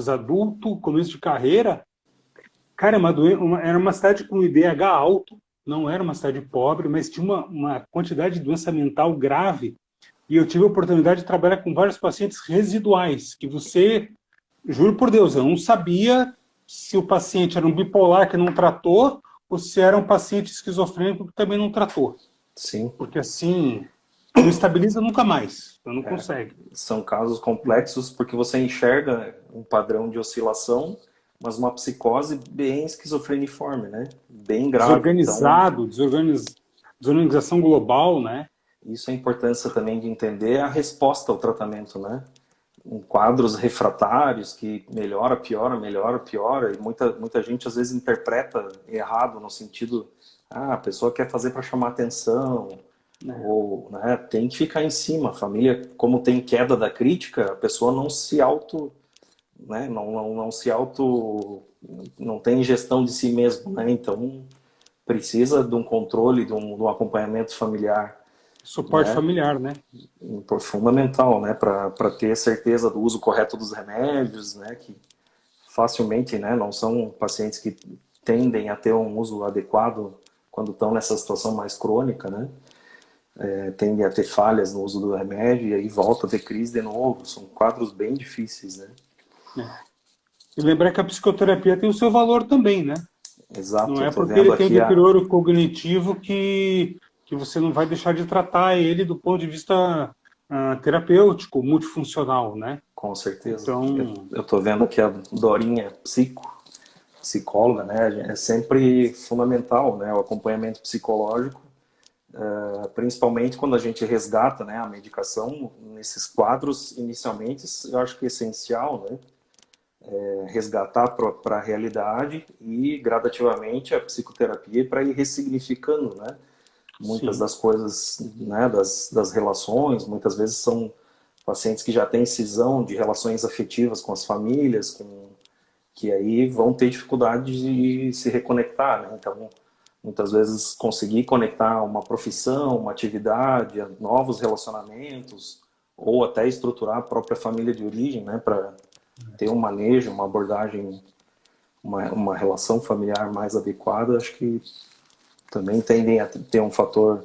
adulto, começo de carreira. Cara, era uma cidade com IDH alto, não era uma cidade pobre, mas tinha uma quantidade de doença mental grave. E eu tive a oportunidade de trabalhar com vários pacientes residuais, que você, juro por Deus, eu não sabia se o paciente era um bipolar que não tratou ou se era um paciente esquizofrênico que também não tratou. Sim. Porque assim, não estabiliza nunca mais, você não É. consegue. São casos complexos porque você enxerga um padrão de oscilação, mas uma psicose bem esquizofreniforme, né? Bem grave. Então, Desorganizado, desorganização global, né? isso é a importância também de entender a resposta ao tratamento, né? Em quadros refratários que melhora, piora, e muita gente às vezes interpreta errado no sentido, a pessoa quer fazer para chamar atenção, É. ou, né, tem que ficar em cima. A família, como tem queda da crítica, a pessoa não se auto, né, não se auto, não tem gestão de si mesmo, né? Então precisa de um controle, de um acompanhamento familiar, Suporte né? familiar, né? Fundamental, né, para ter certeza do uso correto dos remédios, né, que facilmente, né, não são pacientes que tendem a ter um uso adequado quando estão nessa situação mais crônica, né, tendem a ter falhas no uso do remédio e aí volta a ter crise de novo. São quadros bem difíceis, né. É. E lembrar que a psicoterapia tem o seu valor também, né? Não Exato, eu é tô porque vendo ele tem um aqui deterioro cognitivo que você não vai deixar de tratar ele do ponto de vista terapêutico, multifuncional, né? com certeza, Então, eu tô vendo aqui a Dorinha psicóloga, né, é sempre fundamental, né, o acompanhamento psicológico, principalmente quando a gente resgata, né, a medicação nesses quadros inicialmente, eu acho que é essencial, né, resgatar para a realidade e gradativamente a psicoterapia para ir ressignificando, né, muitas sim, das coisas, né, das relações. Muitas vezes são pacientes que já têm cisão de relações afetivas com as famílias, que aí vão ter dificuldade de se reconectar, né? Então, muitas vezes conseguir conectar uma profissão, uma atividade, novos relacionamentos, ou até estruturar a própria família de origem, né, para ter um manejo, uma abordagem, uma relação familiar mais adequada, acho que também tendem a ter um fator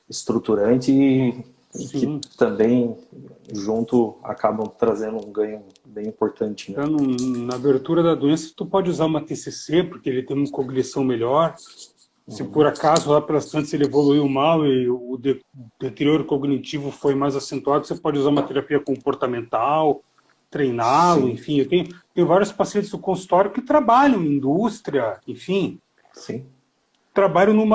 estruturante e que sim. também junto acabam trazendo um ganho bem importante, né? Então, na abertura da doença, tu pode usar uma TCC, porque ele tem uma cognição melhor. Se por acaso lá pelas tantas ele evoluiu mal e o deterioro cognitivo foi mais acentuado, você pode usar uma terapia comportamental, treiná-lo, Sim, enfim. Tenho vários pacientes do consultório que trabalham em indústria, enfim, sim, trabalham num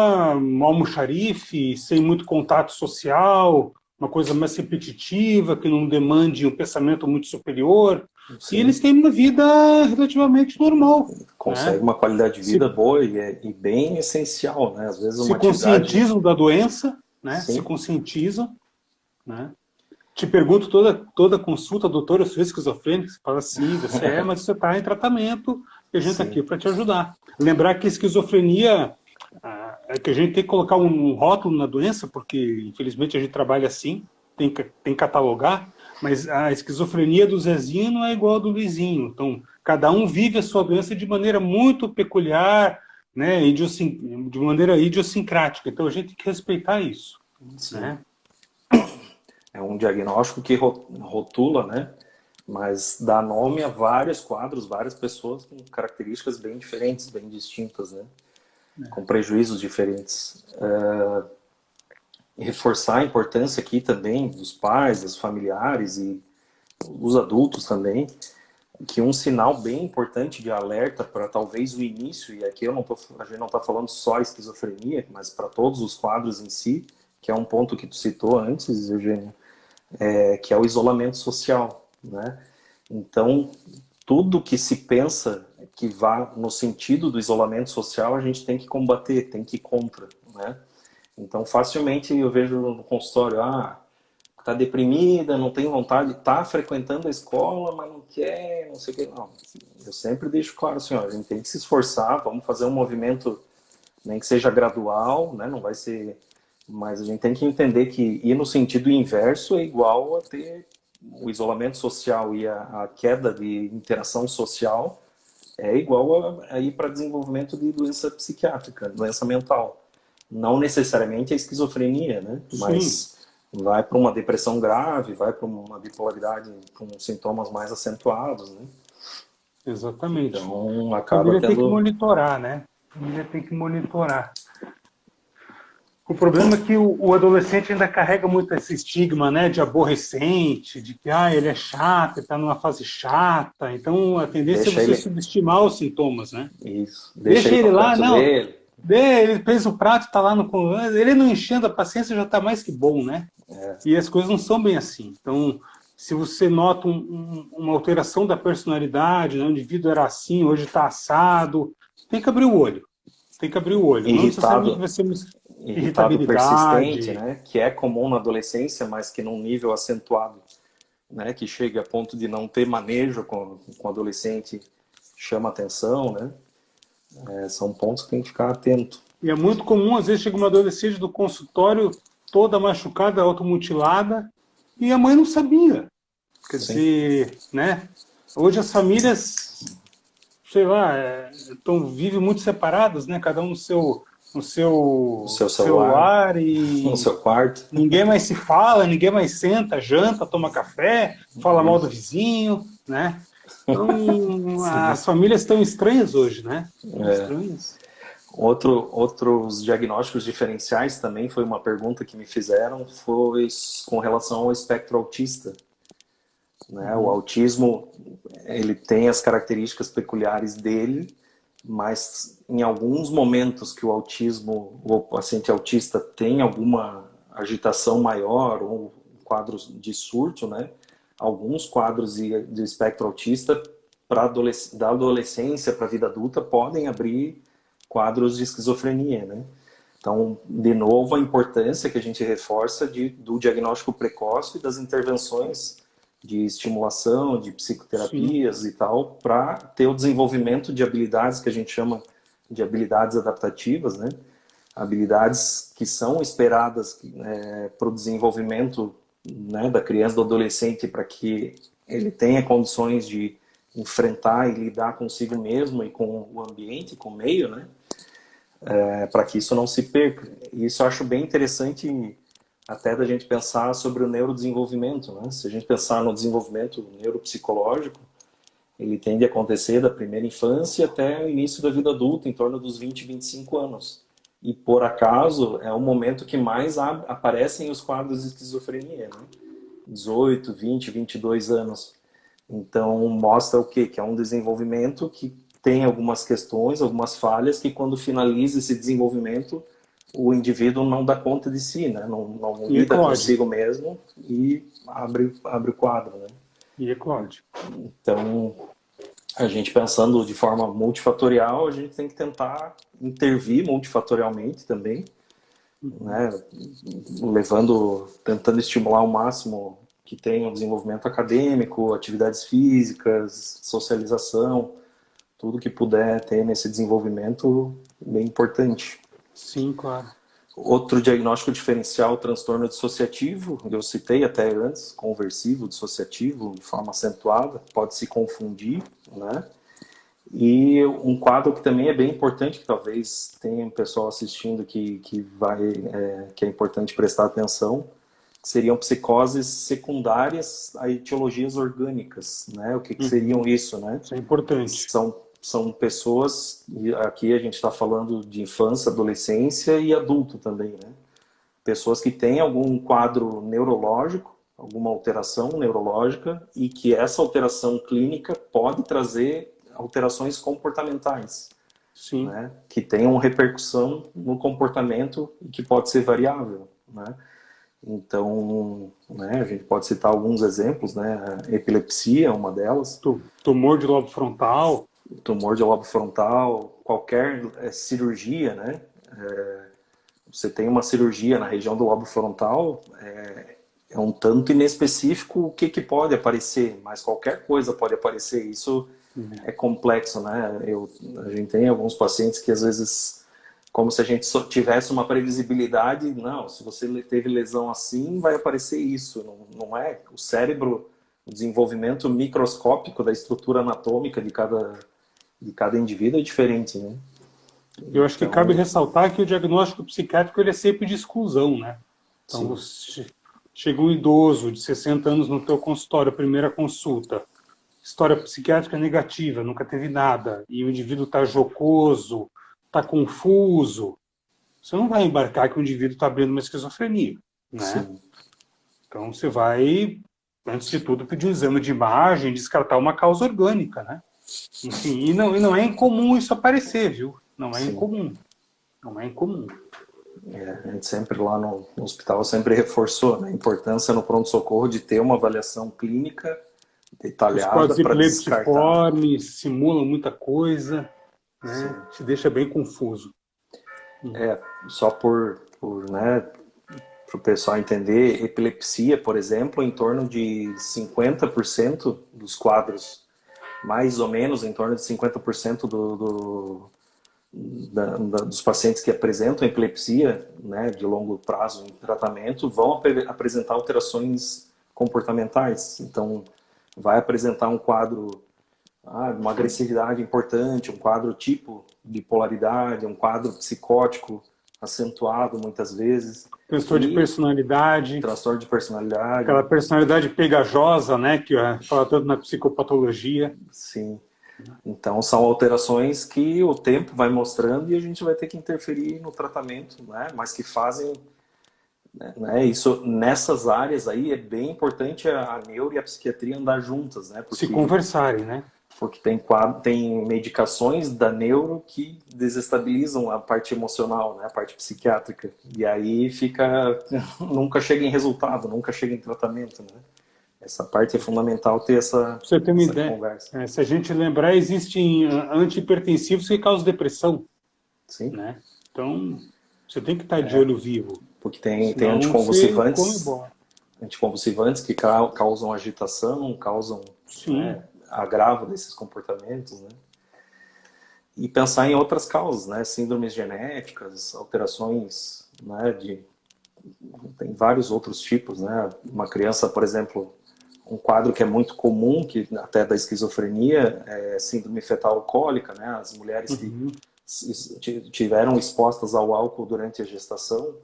almoxarife, sem muito contato social, uma coisa mais repetitiva, que não demande um pensamento muito superior, e eles sim. têm uma vida relativamente normal, Consegue né? uma qualidade de vida Se boa e bem essencial, né? Às vezes se uma atividade, conscientizam da doença, né? Se sim, conscientizam, né? Te pergunto toda consulta, doutor, eu sou esquizofrênico? Você fala, sim, você é, mas você está em tratamento e a gente está aqui sim, para te ajudar. Lembrar que a esquizofrenia é que a gente tem que colocar um rótulo na doença, porque infelizmente a gente trabalha assim, tem que catalogar, mas a esquizofrenia do Zezinho não é igual a do Luizinho. Então, cada um vive a sua doença de maneira muito peculiar, né, de maneira idiosincrática. Então, a gente tem que respeitar isso, sim. né? É um diagnóstico que rotula, né? Mas dá nome a vários quadros, várias pessoas com características bem diferentes, bem distintas, né? Com prejuízos diferentes. E reforçar a importância aqui também dos pais, dos familiares e os adultos também, que um sinal bem importante de alerta para talvez o início, e aqui a gente não está falando só esquizofrenia, mas para todos os quadros em si, que é um ponto que tu citou antes, Eugênio, que é o isolamento social, né? Então, tudo que se pensa que vá no sentido do isolamento social, a gente tem que combater, tem que ir contra, né? Então, facilmente eu vejo no consultório, tá deprimida, não tem vontade, tá frequentando a escola, mas não quer, não sei o que. Não, eu sempre deixo claro assim, ó, a gente tem que se esforçar, vamos fazer um movimento, nem que seja gradual, né? Não vai ser, mas a gente tem que entender que ir no sentido inverso é igual a ter o isolamento social e a queda de interação social é igual a ir para desenvolvimento de doença psiquiátrica, doença mental. Não necessariamente a esquizofrenia, né? Sim, Mas vai para uma depressão grave, vai para uma bipolaridade com sintomas mais acentuados, né? exatamente. Então A acaba família tem que tendo monitorar, né? A família tem que monitorar. O problema é que o adolescente ainda carrega muito esse estigma, né, de aborrecente, de que ele é chato, está numa fase chata. Então a tendência é deixa você ele subestimar os sintomas, né? isso, deixa Deixa ele ele no lá, canto não. dele. Ele fez o prato, está lá no. Ele não enchendo a paciência já está mais que bom, né? E as coisas não são bem assim. Então, se você nota uma alteração da personalidade, né? O indivíduo era assim, hoje está assado, tem que abrir o olho. Tem que abrir o olho. Não necessariamente Irritado, vai ser uma irritado persistente, irritabilidade. né? Que é comum na adolescência, mas que num nível acentuado, né? Que chega a ponto de não ter manejo com o adolescente, chama atenção, né? São pontos que tem que ficar atento. E é muito comum, às vezes, chega uma adolescente do consultório toda machucada, automutilada, e a mãe não sabia. Quer Sim. dizer, né? Hoje as famílias, sei lá, vivem muito separadas, né? Cada um no O seu seu celular, celular no e seu quarto. ninguém mais se fala, ninguém mais senta, janta, toma café, fala mal do Isso. vizinho, né? Então, Sim. as famílias estão estranhas hoje, né? Estão É. estranhas. Outros diagnósticos diferenciais também foi uma pergunta que me fizeram, foi com relação ao espectro autista. Né? O Uhum. autismo, ele tem as características peculiares dele, mas em alguns momentos que o autismo, o paciente autista tem alguma agitação maior ou quadros de surto, né? Alguns quadros de espectro autista da adolescência para a vida adulta podem abrir quadros de esquizofrenia, né? Então, de novo, a importância que a gente reforça do diagnóstico precoce e das intervenções de estimulação, de Sim, psicoterapias e tal, para ter o desenvolvimento de habilidades que a gente chama de habilidades adaptativas, né? Habilidades que são esperadas para o desenvolvimento, né, da criança, do adolescente, para que ele tenha condições de enfrentar e lidar consigo mesmo e com o ambiente, com o meio, né? Para que isso não se perca. E isso eu acho bem interessante até da gente pensar sobre o neurodesenvolvimento, né? Se a gente pensar no desenvolvimento neuropsicológico, ele tende a acontecer da primeira infância até o início da vida adulta, em torno dos 20, 25 anos. E por acaso é o momento que mais aparecem os quadros de esquizofrenia, né? 18, 20, 22 anos. Então mostra o quê? Que é um desenvolvimento que tem algumas questões, algumas falhas, que quando finaliza esse desenvolvimento, o indivíduo não dá conta de si, né? Não e lida eclode, consigo mesmo e abre o quadro, né? e eclode. Então, a gente pensando de forma multifatorial, a gente tem que tentar intervir multifatorialmente também, Uhum. né? Tentando estimular ao máximo que tenha um desenvolvimento acadêmico, atividades físicas, socialização, tudo que puder ter nesse desenvolvimento, bem importante. Sim, claro. Outro diagnóstico diferencial, transtorno dissociativo, eu citei até antes, conversivo, dissociativo, de forma acentuada, pode se confundir, né? E um quadro que também é bem importante, que talvez tenha um pessoal assistindo que é importante prestar atenção, seriam psicoses secundárias a etiologias orgânicas, né? O que seriam Uhum. isso, né? Isso é importante. São pessoas, e aqui a gente está falando de infância, adolescência e adulto também, né? Pessoas que têm algum quadro neurológico, alguma alteração neurológica, e que essa alteração clínica pode trazer alterações comportamentais, Sim. né? Que tenham repercussão no comportamento e que pode ser variável, né? Então, né, a gente pode citar alguns exemplos, né? A epilepsia é uma delas, Tumor de lobo frontal. tumor de lobo frontal, qualquer cirurgia, né? Você tem uma cirurgia na região do lobo frontal, é um tanto inespecífico o que pode aparecer, mas qualquer coisa pode aparecer. Isso é complexo, né? A gente tem alguns pacientes que às vezes, como se a gente só tivesse uma previsibilidade, não, se você teve lesão assim, vai aparecer isso. Não, não é. O cérebro, o desenvolvimento microscópico da estrutura anatômica de cada indivíduo é diferente, né? Eu acho que cabe Então, ressaltar que o diagnóstico psiquiátrico ele é sempre de exclusão, né? Então, sim, você chega um idoso de 60 anos no teu consultório, primeira consulta, história psiquiátrica negativa, nunca teve nada, e o indivíduo está jocoso, está confuso, você não vai embarcar que o indivíduo está abrindo uma esquizofrenia, né? sim, Então, você vai, antes de tudo, pedir um exame de imagem, descartar uma causa orgânica, né? Enfim, e não é incomum isso aparecer, viu? Não é sim. incomum. Não é incomum. A gente sempre lá no hospital sempre reforçou, né, a importância no pronto-socorro de ter uma avaliação clínica Os detalhada quadros para descartar. epileptiformes simulam muita coisa, né? Sim. Te deixa bem confuso. Só né, para o pessoal entender, epilepsia, por exemplo, em torno de 50% dos quadros, mais ou menos em torno de 50% dos pacientes que apresentam epilepsia, né, de longo prazo em tratamento, vão apresentar alterações comportamentais. Então, vai apresentar um quadro, uma agressividade importante, um quadro tipo bipolaridade, um quadro psicótico acentuado muitas vezes, Transtorno de que personalidade, transtorno de aquela personalidade, personalidade pegajosa, né? Que fala tanto na psicopatologia. sim. Então, são alterações que o tempo vai mostrando e a gente vai ter que interferir no tratamento, né? Mas que fazem, né? Isso, nessas áreas aí é bem importante a neuro e a psiquiatria andar juntas, né? Se Porque conversarem, né? tem medicações da neuro que desestabilizam a parte emocional, né? A parte psiquiátrica. E aí fica, nunca chega em resultado, nunca chega em tratamento, né? Essa parte é fundamental ter Pra você ter uma essa ideia, conversa. se a gente lembrar, existem antihipertensivos que causam depressão, Sim, né? Então, você tem que estar de olho vivo, porque tem senão você come anticonvulsivantes, bola. anticonvulsivantes que causam agitação, causam, né, Sim. agravo desses comportamentos, né? E pensar em outras causas, né? Síndromes genéticas, alterações, né? Tem vários outros tipos, né? Uma criança, por exemplo, um quadro que é muito comum, que até da esquizofrenia, é síndrome fetal alcoólica, né? As mulheres que Uhum. tiveram expostas ao álcool durante a gestação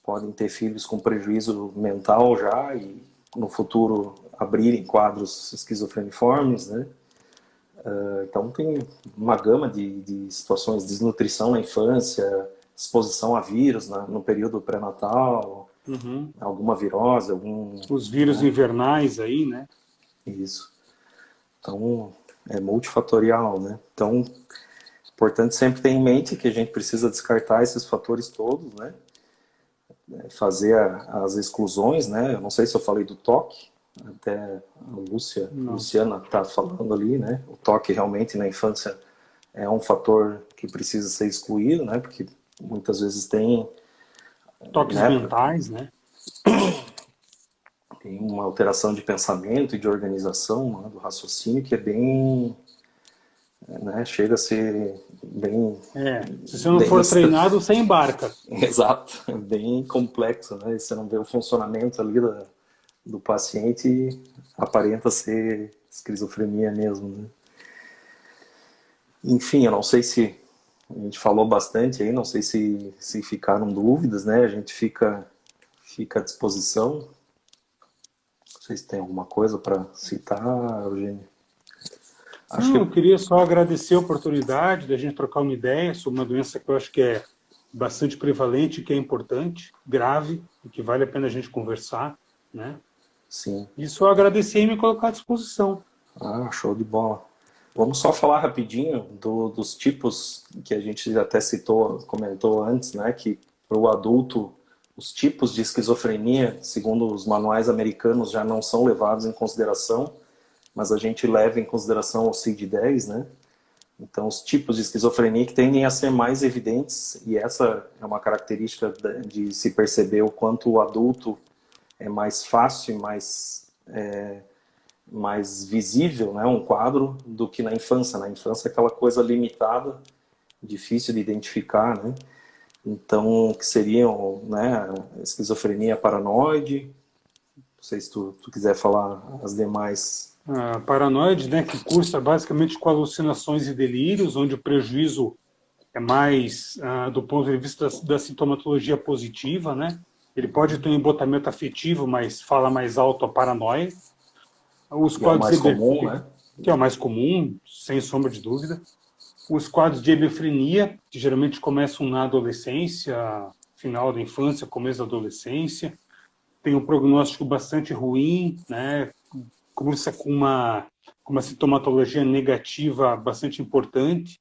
podem ter filhos com prejuízo mental já e no futuro abrirem quadros esquizofreniformes, né? Então tem uma gama de situações, desnutrição na infância, exposição a vírus no período pré-natal, Uhum. alguma virose, Os vírus né? invernais aí, né? Isso. Então é multifatorial, né? Então, importante sempre ter em mente que a gente precisa descartar esses fatores todos, né? Fazer as exclusões, né? Eu não sei se eu falei do toque, até Não. Luciana está falando ali, né? O toque realmente na infância é um fator que precisa ser excluído, né? Porque muitas vezes Toques né, mentais, né? tem uma alteração de pensamento e de organização, né, do raciocínio que é bem, né? Chega a ser bem, Se você não bem for treinado, você embarca. exato, é bem complexo, né? Você não vê o funcionamento ali do paciente e aparenta ser esquizofrenia mesmo, né? Enfim, eu não sei se a gente falou bastante aí, não sei se ficaram dúvidas, né? A gente fica à disposição. Não sei se tem alguma coisa para citar, Eugênio. Acho Não, eu que queria só agradecer a oportunidade da gente trocar uma ideia sobre uma doença que eu acho que é bastante prevalente, que é importante, grave, e que vale a pena a gente conversar, né? sim. E só agradecer e me colocar à disposição. Show de bola. Vamos só falar rapidinho dos tipos que a gente até citou, comentou antes, né? Que para o adulto, os tipos de esquizofrenia, segundo os manuais americanos, já não são levados em consideração, mas a gente leva em consideração o CID-10, né? Então, os tipos de esquizofrenia que tendem a ser mais evidentes, e essa é uma característica de se perceber o quanto o adulto é mais fácil, mais visível, né, um quadro, do que na infância. Na infância é aquela coisa limitada, difícil de identificar, né? Então, que seriam, né, esquizofrenia paranoide. Não sei se tu quiser falar as demais. A paranoide, né, que cursa basicamente com alucinações e delírios, onde o prejuízo é mais do ponto de vista da sintomatologia positiva, né? Ele pode ter um embotamento afetivo, mas fala mais alto a paranoia. Os Que é o quadros mais de comum, hebefrenia, né? que é o mais comum, sem sombra de dúvida. Os quadros de hebefrenia, que geralmente começam na adolescência, final da infância, começo da adolescência. Tem um prognóstico bastante ruim, né? Cursa com uma sintomatologia negativa bastante importante.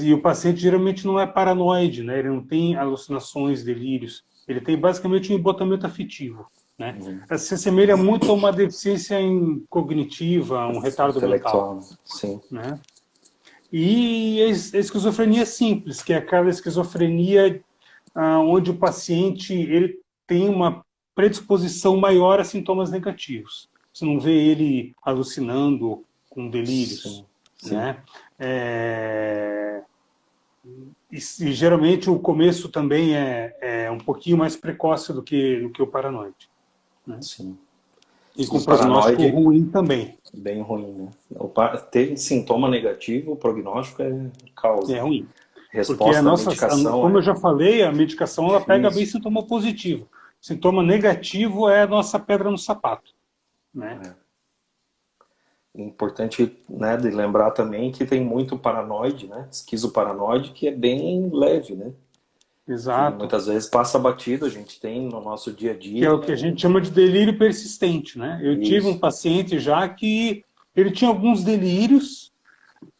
E o paciente geralmente não é paranoide, né? Ele não tem alucinações, delírios. Ele tem basicamente um embotamento afetivo, né? Se assemelha muito a uma deficiência cognitiva, um retardo mental, Intelectual, sim. né? E a esquizofrenia simples, que é aquela esquizofrenia onde o paciente ele tem uma predisposição maior a sintomas negativos. Você não vê ele alucinando com delírios, Sim, sim. né? E geralmente o começo também é um pouquinho mais precoce do que o paranoide, né? Sim. E E com o prognóstico paranoide, ruim também. bem ruim, né? Ter sintoma negativo, o prognóstico é causa. É ruim. Porque Resposta da medicação como eu é já falei, a medicação ela pega bem difícil. sintoma positivo. Sintoma negativo é a nossa pedra no sapato, né? É. Importante, né, de lembrar também que tem muito paranoide, né? Esquizoparanoide, que é bem leve, né? Que Exato. muitas vezes passa batido, a gente tem no nosso dia a Que é dia. o que a gente chama de delírio persistente, né? Eu tive um Isso, paciente já que ele tinha alguns delírios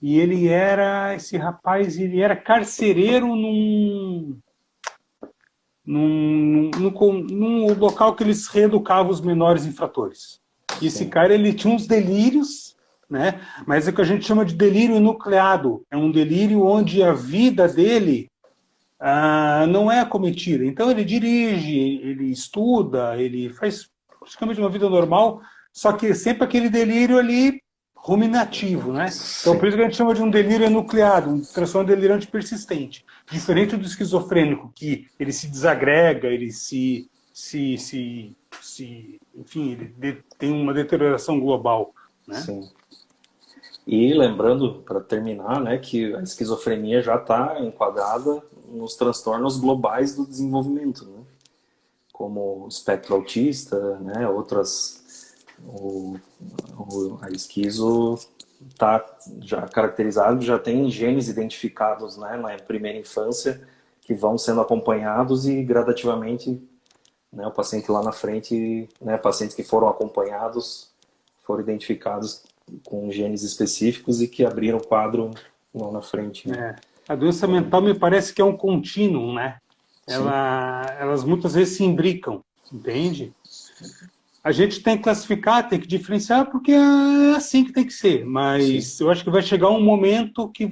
e esse rapaz, ele era carcereiro num local que eles reeducavam os menores infratores. E esse sim, cara, ele tinha uns delírios, né? Mas é o que a gente chama de delírio enucleado. É um delírio onde a vida dele não é acometida. Então ele dirige, ele estuda, ele faz praticamente uma vida normal, só que sempre aquele delírio ali ruminativo, né? Então por sim. isso que a gente chama de um delírio enucleado, um transtorno delirante persistente. Diferente do esquizofrênico, que ele se desagrega, ele enfim, ele tem uma deterioração global, né? Sim. E lembrando, para terminar, né, que a esquizofrenia já está enquadrada nos transtornos globais do desenvolvimento, né, como o espectro autista, né, a esquizo está já caracterizado, já tem genes identificados, né, na primeira infância que vão sendo acompanhados e gradativamente, né, o paciente lá na frente, né, pacientes que foram acompanhados foram identificados com genes específicos e que abriram o quadro lá na frente, né? É. A doença Então, mental me parece que é um contínuo, né? sim, Elas muitas vezes se imbricam, entende? A gente tem que classificar, tem que diferenciar, porque é assim que tem que ser. sim, Mas eu acho que vai chegar um momento que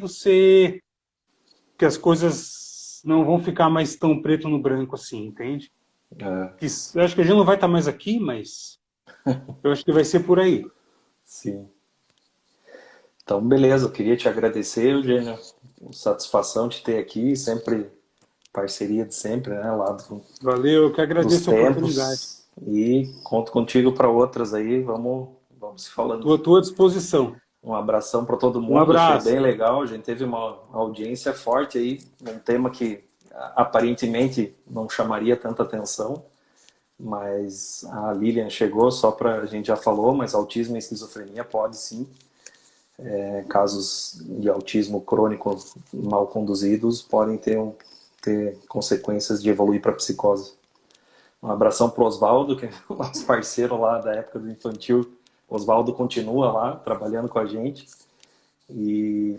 as coisas não vão ficar mais tão preto no branco assim, entende? é, Eu acho que a gente não vai estar mais aqui, mas eu acho que vai ser por aí. sim. Então, beleza, eu queria te agradecer, Eugênio. Satisfação de ter aqui, sempre parceria de sempre, né? Lá Valeu, eu que dos agradeço a oportunidade. tempos. E conto contigo para outras aí, vamos se falando. Estou à tua disposição. Um abração para todo Um mundo, achei abraço. bem legal. A gente teve uma audiência forte aí, um tema que aparentemente não chamaria tanta atenção, mas a Lilian chegou, só para a gente já falou, mas autismo e esquizofrenia pode sim, casos de autismo crônico mal conduzidos podem ter consequências de evoluir para psicose. Um abração para o Oswaldo, que é o nosso parceiro lá da época do infantil. Oswaldo continua lá trabalhando com a gente.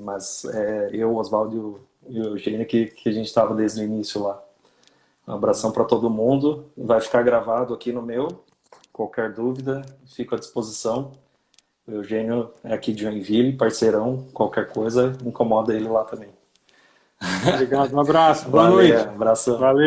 Mas eu, Oswaldo e o Eugênio que a gente estava desde o início lá. Um abração para todo mundo. Vai ficar gravado aqui no meu. Qualquer dúvida, fico à disposição. O Eugênio é aqui de Joinville, parceirão. Qualquer coisa, incomoda ele lá também. Obrigado, um abraço, boa Valeu, noite. abração. Valeu.